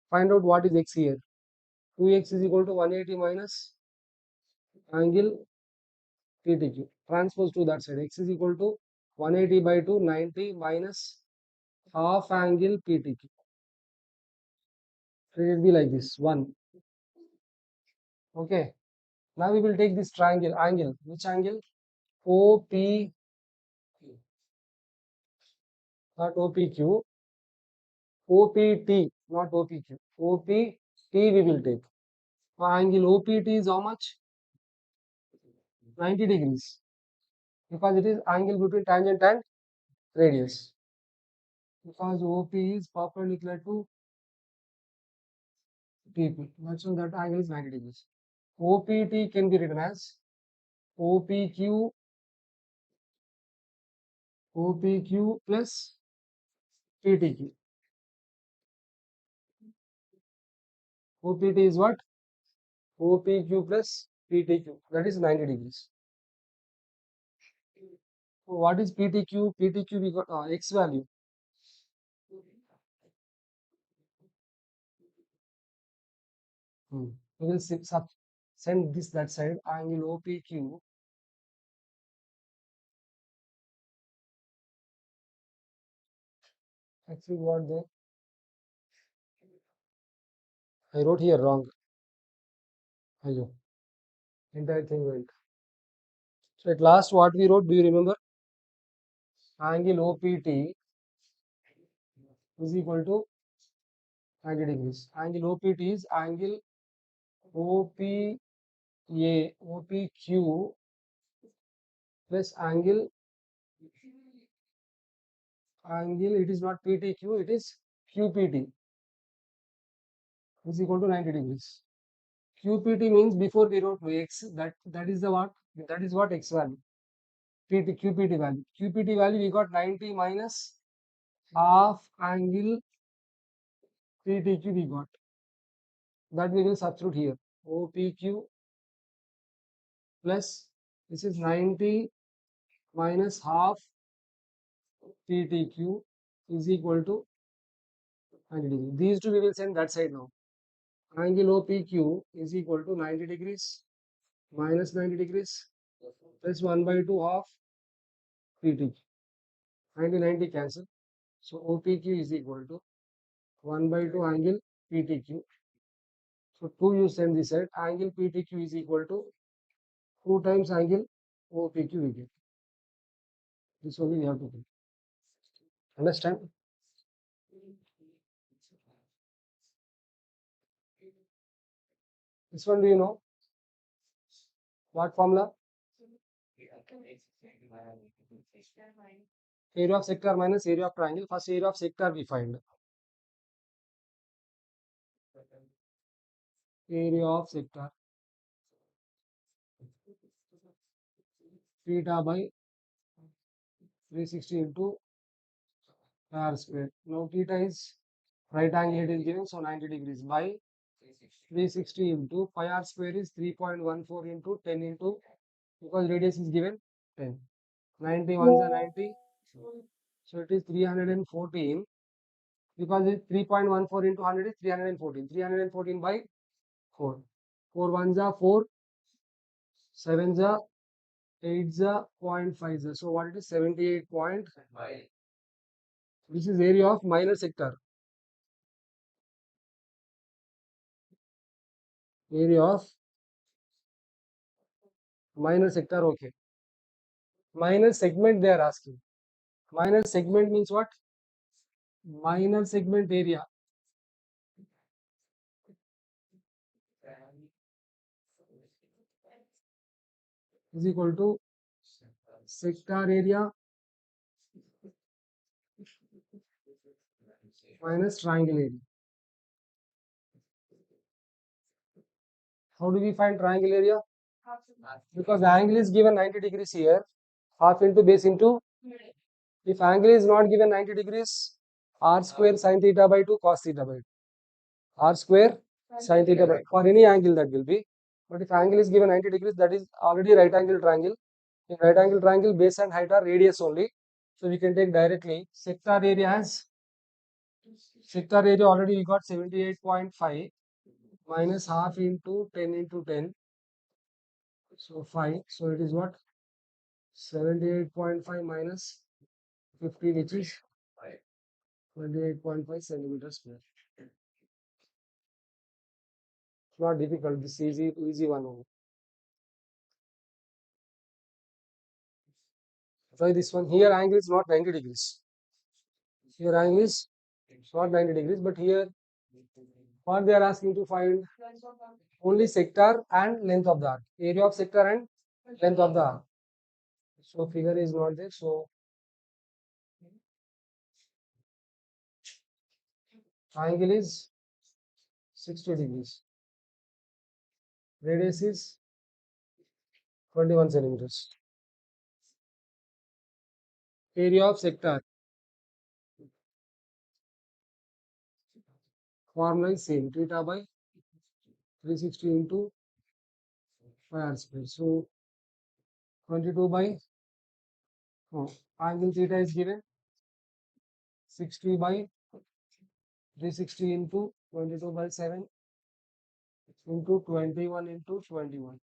find out what is x here. 2x is equal to 180 minus angle PTQ. Transpose to that side. X is equal to 180 by 2, 90 minus half angle PTQ. Let it be like this, 1. Okay. Now we will take this triangle, angle. Which angle? OP, not OPQ. OPT, not OPQ. OPT we will take. Angle OPT is how much? 90 degrees. Because it is angle between tangent and radius. Because OP is perpendicular to TP. That's why that angle is 90 degrees. OPT can be written as OPQ plus PTQ. OPT is what? OPQ plus PTQ. That is 90 degrees. So what is PTQ? PTQ we got X value. We will send this that side. Angle OPQ actually what there? I wrote here wrong. Hello. Entire thing went. So at last what we wrote, do you remember? Angle OPT is equal to 90 degrees. Angle OPT is angle OPA, OPQ plus angle, it is not PTQ, it is QPT is equal to 90 degrees. QPT means before we wrote X, that is the what? That is what X value. QPT value. QPT value we got 90 minus half angle PTQ we got. That we will substitute here. OPQ plus this is 90 minus half PTQ is equal to 90 degrees. These two we will send that side now. Angle OPQ is equal to 90 degrees minus 90 degrees plus 1 by 2 half PTQ. 90 cancel. So OPQ is equal to 1 by 2 angle PTQ. So 2 you send this side. Angle PTQ is equal to 2 times angle OPQ we get. This only we have to do. Understand? This one, do you know what formula? Area of sector minus area of triangle. First area of sector we find. Area of sector theta by 360 into r square. Now theta is right angle, it is given, so 90 degrees by 360 into pi r square is 3.14 into 10 into, because radius is given 10. 90 ones are 90, so it is 314, because it's 3.14 into 100 is 314. 314 by 4. 4 ones are 4, 7s are 8s are 0.5s. So what it is? 78.5. This is area of minor sector. Area of minor sector, okay. Minor segment they are asking. Minor segment means what? Minor segment area is equal to sector area minus triangle area. How do we find triangle area? Because the angle is given 90 degrees here, half into base into, if angle is not given 90 degrees, r square sin theta by 2 cos theta by 2. R square sin theta by, for any angle that will be. But if angle is given 90 degrees, that is already right angle triangle. In right angle triangle, base and height are radius only. So we can take directly sector area as, sector area already we got 78.5 minus half into 10 into 10. So 5. So it is what? 78.5 minus 50, which is 28.5 centimeters square. It's not difficult. This is easy one only. Try this one. Here angle is not 90 degrees. Here angle is not 90 degrees, but here what they are asking to find only sector and length of the arc. Area of sector and length of the arc. So figure is not there. So angle is 60 degrees. Radius is 21 centimeters. Area of sector. Formula is same. Theta by 360 into pi r square. So 22 by, angle theta is given 60 by 360 into 22 by 7 into 21 into 21.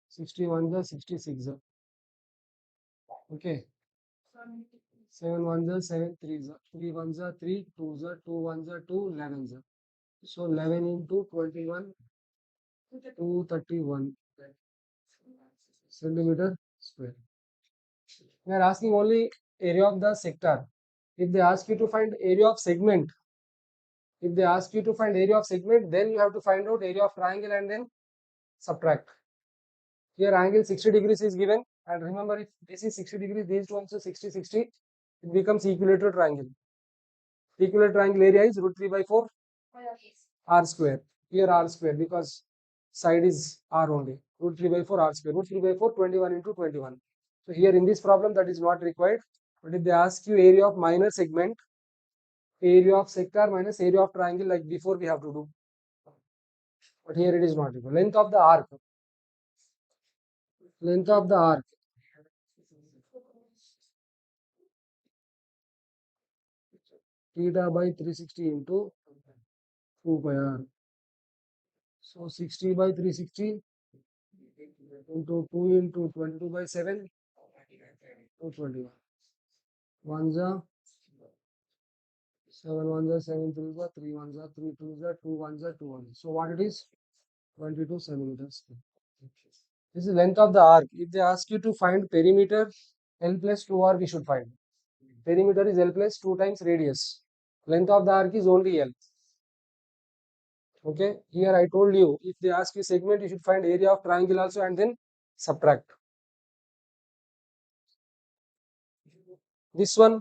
61 the 66. Okay. 7 1s are 7 3s. 3 1s are 3, 2s are 2, 1s are 2, 11s. So 11 into 21, 231 centimeter square. We are asking only area of the sector. If they ask you to find area of segment, then you have to find out area of triangle and then subtract. Here angle 60 degrees is given, and remember, if this is 60 degrees, these two also 60 60, it becomes equilateral triangle. Equilateral triangle area is root 3 by 4 r square. Here r square, because side is r only. Root 3 by 4 r square. Root 3 by 4, 21 into 21. So here in this problem that is not required. But if they ask you area of minor segment, area of sector minus area of triangle, like before we have to do. But here it is not required. Length of the arc. Length of the arc. Theta by 360 into 2 pi r. So 60 by 360 into 2 into 22 by 7, 221. 1s are 7 1s are 7 3s are 3 1s are 3 2s are 2 1s are 2 1s. So what it is? 22 centimeters. This is length of the arc. If they ask you to find perimeter, L plus 2r we should find. Perimeter is L plus 2 times radius. Length of the arc is only L. Okay, here I told you, if they ask you segment, you should find area of triangle also and then subtract. This one,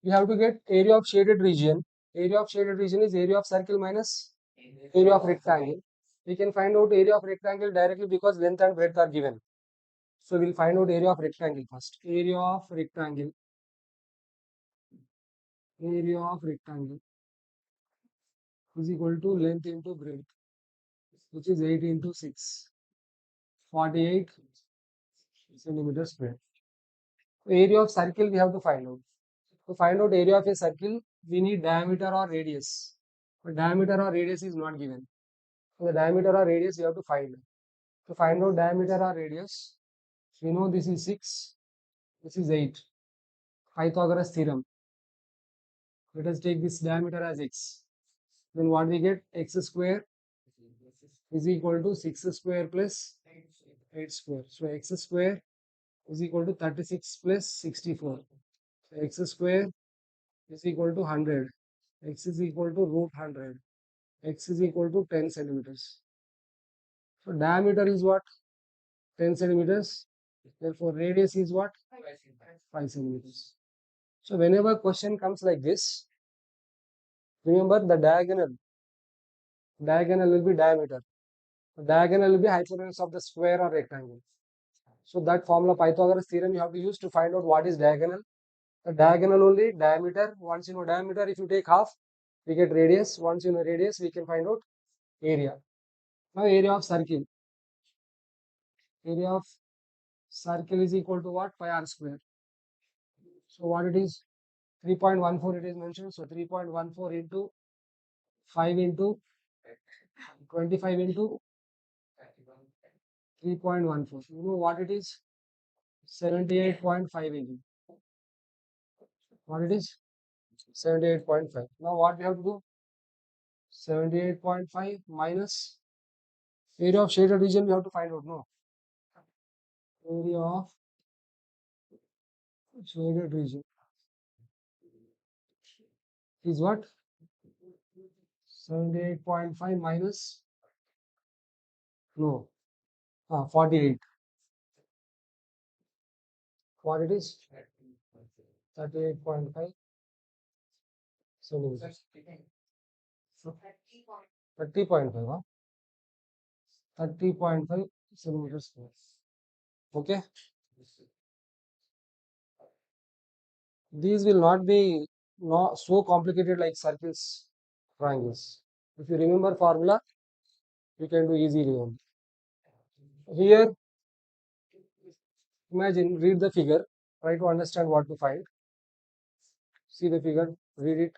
you have to get area of shaded region. Area of shaded region is area of circle minus area of rectangle. We can find out area of rectangle directly because length and breadth are given. So we'll find out area of rectangle first. Area of rectangle. Area of rectangle is equal to length into breadth, which is 8 into 6, 48 centimeters square. Area of circle we have to find out. To find out area of a circle, we need diameter or radius. But diameter or radius is not given. So the diameter or radius we have to find. To find out diameter or radius, we know this is 6, this is 8. Pythagoras theorem. Let us take this diameter as x. Then what we get? X square is equal to 6 square plus 8 square. So x square is equal to 36 plus 64. So x square is equal to 100. X is equal to root 100. X is equal to 10 centimeters. So diameter is what? 10 centimeters. Therefore radius is what? 5 centimeters. So whenever question comes like this, remember the diagonal will be diameter. The diagonal will be hypotenuse of the square or rectangle. So that formula, Pythagoras theorem, you have to use to find out what is diagonal. The diagonal only diameter. Once you know diameter, if you take half, we get radius. Once you know radius, we can find out area. Now area of circle. Area of circle is equal to what? Pi r square. So what it is? 3.14 it is mentioned. So 3.14 into 5 into 25 into 3.14. You know what it is? 78.5 into. What it is? 78.5. Now what we have to do? 78.5 minus area of shaded region we have to find out, no? Area of shaded region is what? 78.5 minus, no, 48. What it is? 38.5 centimeters. 30.5, huh? 30.5 centimeters square. Okay. These will not be not so complicated like circles, triangles. If you remember formula, you can do easily only. Here, imagine, read the figure, try to understand what to find. See the figure, read it.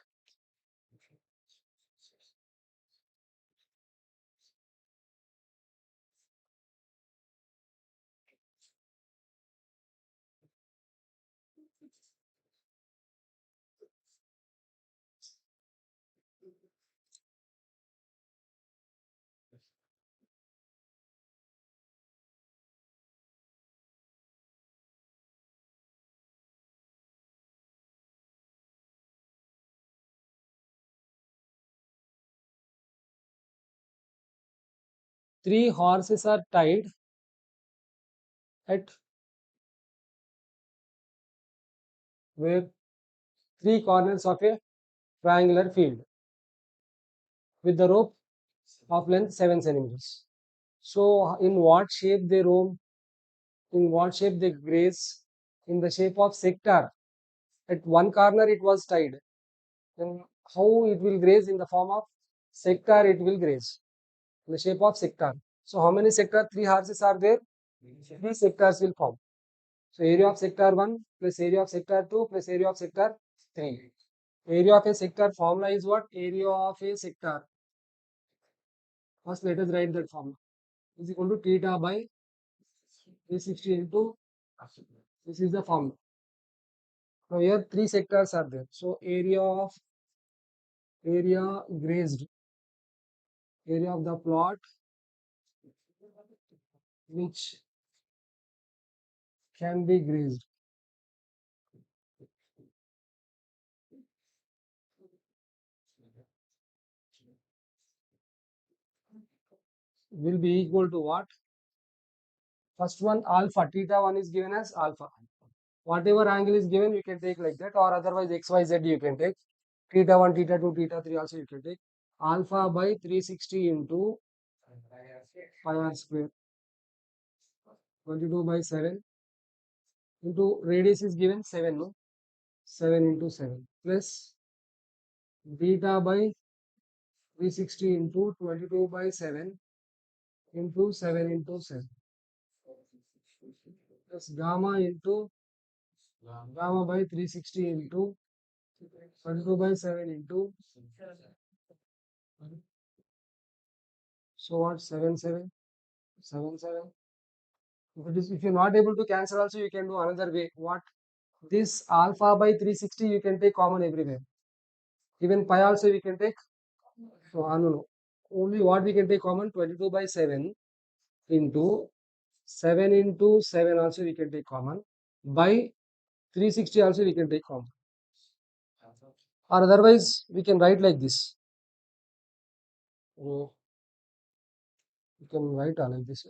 Three horses are tied at where three corners of a triangular field with the rope of length 7 centimeters. So in what shape they roam, in what shape they graze? In the shape of sector. At one corner it was tied. Then how it will graze? In the form of sector it will graze. In the shape of sector. So how many sector? Three horses are there. Three sectors will form. So area of sector 1 plus area of sector 2 plus area of sector 3. Area of a sector formula is what? Area of a sector. First let us write that formula. Is equal to theta by 360 into, this is the formula. Now here three sectors are there. So area grazed, area of the plot which can be grazed. will be equal to what? First one alpha, theta 1 is given as alpha. Whatever angle is given, you can take like that, or otherwise XYZ you can take. Theta 1, theta 2, theta 3 also you can take. Alpha by 360 into pi r square, 22 by 7 into radius is given 7, no? 7 into 7 plus beta by 360 into 22 by 7 into 7 into 7 plus gamma into gamma by 360 into 22 by 7 into so what 7 7 7 7. If you're not able to cancel also, you can do another way. What? This alpha by 360 you can take common everywhere. Even pi also we can take. So no. Only what we can take common 22 by 7 into 7 into 7 also we can take common by 360 also we can take common. Or otherwise we can write like this. You can write like this.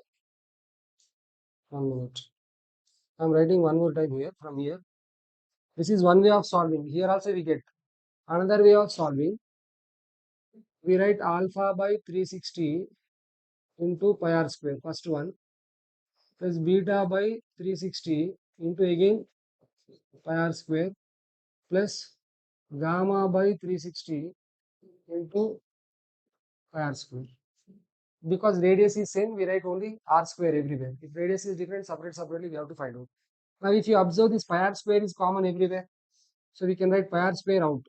1 minute. I'm writing one more time here from here. This is one way of solving. Here also we get another way of solving. We write alpha by 360 into pi r square, first one, plus beta by 360 into again pi r square plus gamma by 360 into pi r square. Because radius is same, we write only r square everywhere. If radius is different, separately we have to find out. Now if you observe, this pi r square is common everywhere. So we can write pi r square out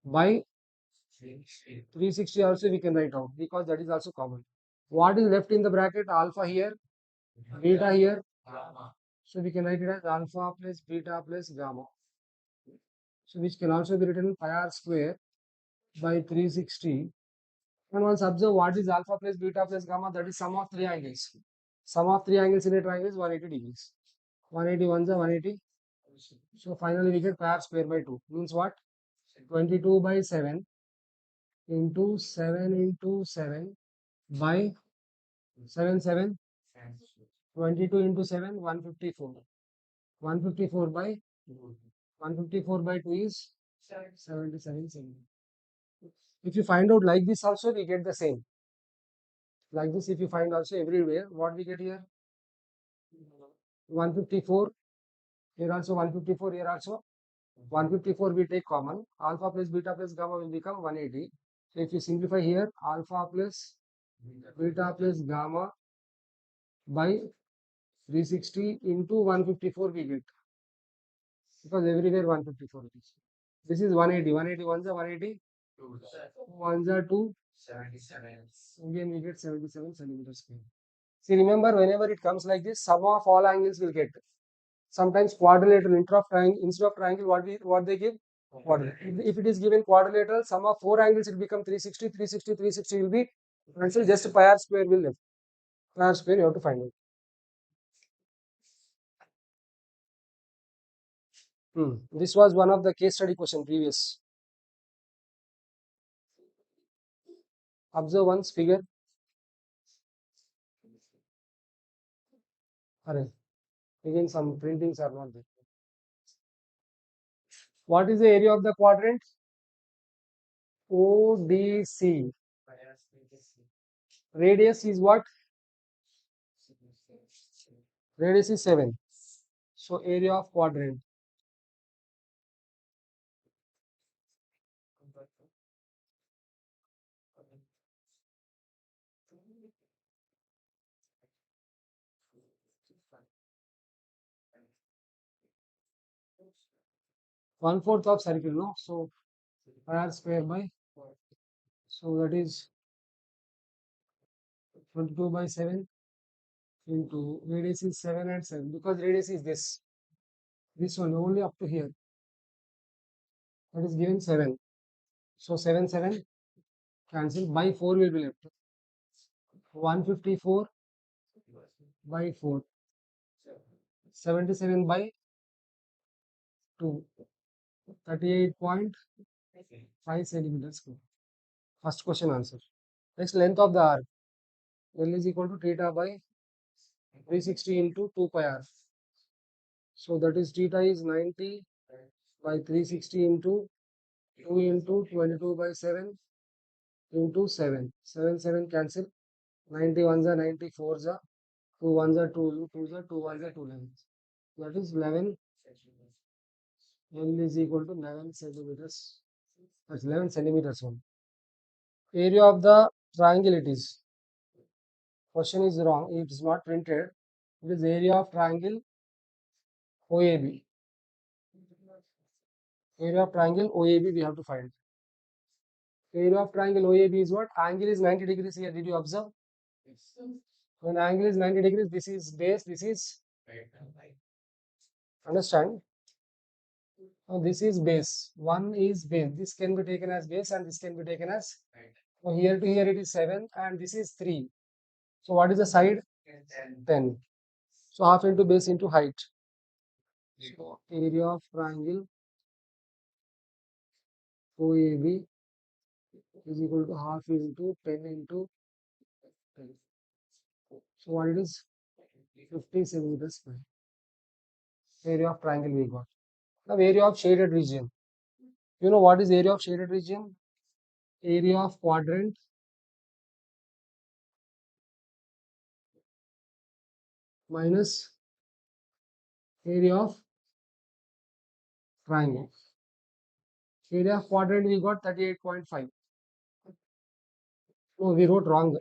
by 360 also we can write out, because that is also common. What is left in the bracket? Alpha here, beta here. So we can write it as alpha plus beta plus gamma. So which can also be written pi r square by 360. And once observe what is alpha plus beta plus gamma, that is sum of three angles. Sum of three angles in a triangle is 180 degrees. 180 ones are 180. So finally we get pi r square by 2. Means what? 22 by 7 into 7 into 7 by 7 7. 22 into 7, 154. 154 by 154 by 2 is 77. If you find out like this also, we get the same. Like this, if you find also everywhere, what we get here? 154. Here also 154. Here also 154. We take common. Alpha plus beta plus gamma will become 180. So if you simplify here, alpha plus beta plus gamma by 360 into 154 we get. Because everywhere 154 it is. This is 180. 180 ones are 180. Ones are 2. Again we get 77 centimeters square. See, remember, whenever it comes like this, sum of all angles will get. Sometimes quadrilateral instead of triangle, what they give? Quadrilateral. If it is given quadrilateral, sum of four angles it become 360, 360, 360 will be cancelled. Just pi r square will left. Pi r square you have to find out. This was one of the case study question previous. Observe once figure. Alright. Again, some printings are not there. What is the area of the quadrant? ODC. Radius is what? Radius is 7. So area of quadrant. One-fourth of circle, no? So pi r square by, so that is 22 by 7 into radius is 7 and 7, because radius is this one only up to here, that is given 7. So 7 7 cancel, by 4 will be left. 154 by 4, 77 by 2, 38.5 centimeters square. First question answer. Next, length of the arc. L is equal to theta by 360 into 2 pi r. So that is theta is 90 by 360 into 2 into 22 by 7 into 7. 7, 7 cancel. 90 ones are 94s are 2 ones are 2, 2s are 2 ones are 2 11. That is 11. L is equal to 11 centimeters. That's 11 centimeters only. Area of the triangle it is. Question is wrong. It is not printed. It is area of triangle OAB. Area of triangle OAB we have to find. Area of triangle OAB is what? Angle is 90 degrees here. Did you observe? When angle is 90 degrees, this is base, this is understand? Now this is base. One is base. This can be taken as base and this can be taken as so here to here it is 7 and this is 3. So what is the side? 10. So half into base into height. So area of triangle OAB is equal to half into 10 into 10. So what it is? 50 centimeters square. Area of triangle we got. Now area of shaded region. You know what is area of shaded region? Area of quadrant minus area of triangle. Area of quadrant we got 38.5. No, we wrote wrong.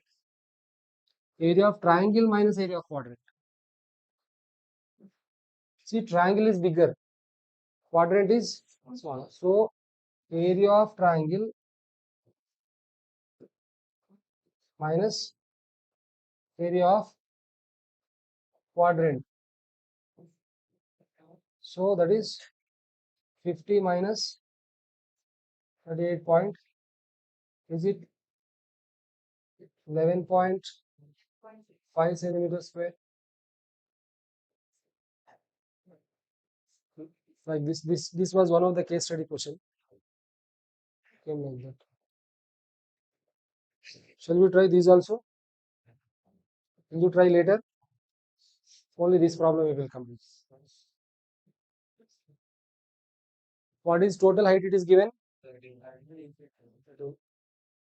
Area of triangle minus area of quadrant. See, triangle is bigger, quadrant is smaller. So, area of triangle minus area of quadrant. So, that is 50 minus 38 point. Is it 11.5 centimeters square? Like this was one of the case study question. Came like that. Shall we try these also? Will you try later? Only this problem we will complete. What is total height it is given?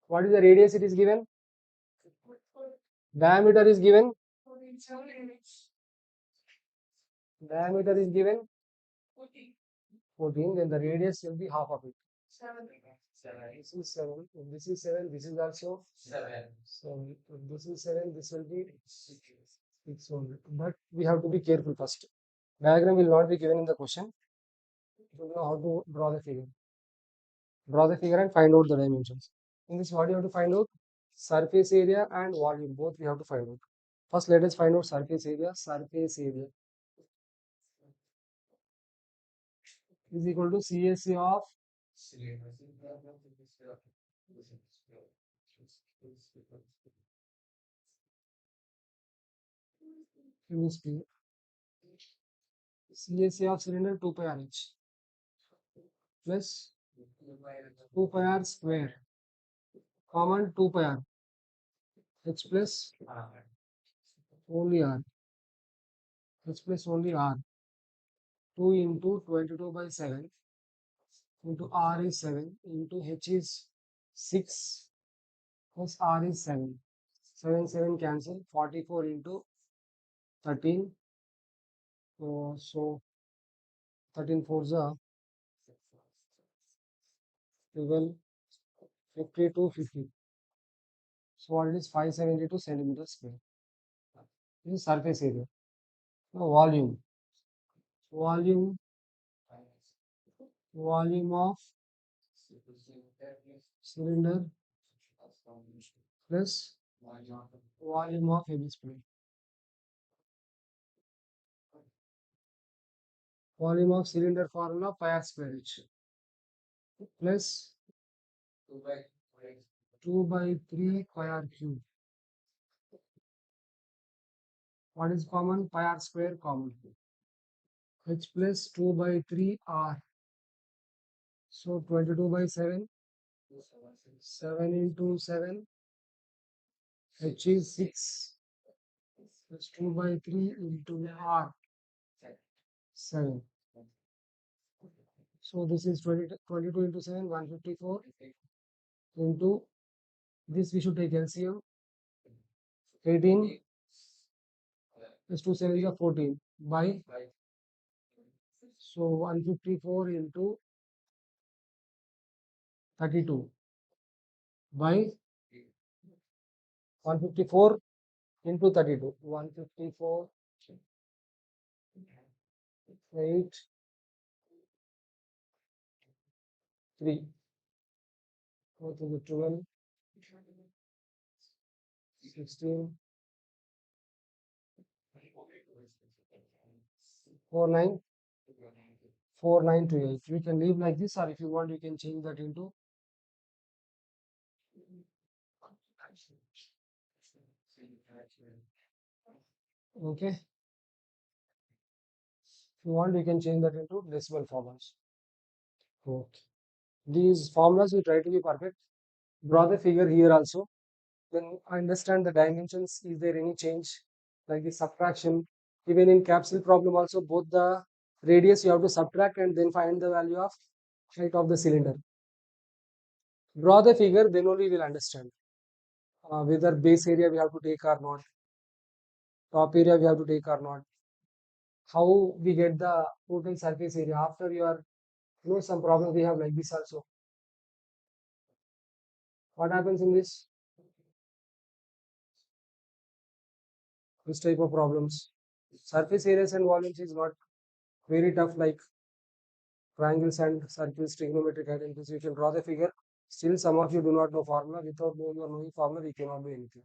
What is the radius it is given? Diameter is given. Diameter is given 14. Then the radius will be half of it. This is 7. If this is 7. This is also 7. So if this is 7. This will be 6 only. But we have to be careful first. Diagram will not be given in the question. You know how to draw the figure. Draw the figure and find out the dimensions. In this, what you have to find out? Surface area and volume. Both we have to find out. First, let us find out surface area. Surface area is equal to CSA of CSA of cylinder 2 pi RH plus 2 pi r square common 2 pi r h plus only r h plus only r 2 into 22 by 7 into r is 7 into h is 6 plus r is 7. 7 7 cancel 44 into 13. So 13 4s are 12 52 50. So what it is 572 centimeters square. This is surface area. Now volume. Volume of cylinder plus volume of hemisphere. Volume of cylinder formula pi r square h plus 2 by 3 pi r cube. What is common? Pi r square common. H plus 2 by 3 r. So 22 by 7. 7 into 7. H is 6 plus 2 by 3 into R 7. So this is 22 into 7, 154 into this we should take LCM 18 plus 2 7 is a 14 by, so 154 into 32 by 154 into 32, 154 8 3, go to the 12 16 4 9 4 9 to 8. We can leave like this, or if you want you can change that into okay. If you want you can change that into decimal formulas. Okay. These formulas we try to be perfect. Draw the figure here also. Then understand the dimensions. Is there any change? Like the subtraction. Even in capsule problem also, both the radius you have to subtract and then find the value of height of the cylinder. Draw the figure, then only we will understand whether base area we have to take or not, top area we have to take or not, how we get the total surface area. After you are, some problem we have like this also. What happens in this type of problems? Surface areas and volumes is not very tough like triangles and circles, trigonometric identities. You can draw the figure. Still, some of you do not know formula. Without knowing formula, we cannot do anything.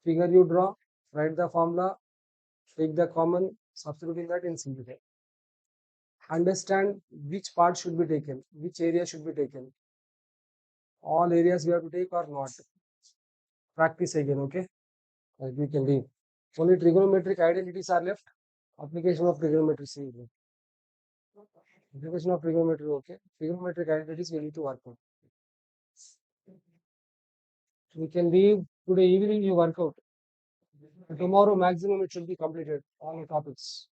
Figure you draw, write the formula, take the common, substitute in that, and simplify. Understand which part should be taken, which area should be taken. All areas we have to take or not. Practice again, okay? We can leave. Only trigonometric identities are left. Application of trigonometry, see. Application of trigonometry, okay? Trigonometric identities we need to work out. We can leave today evening, you work out. Tomorrow maximum it should be completed, all the topics.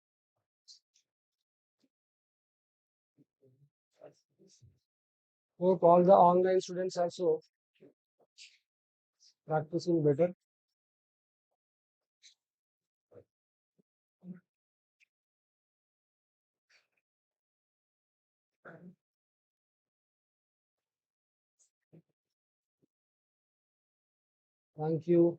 Hope all the online students also practicing better. Thank you.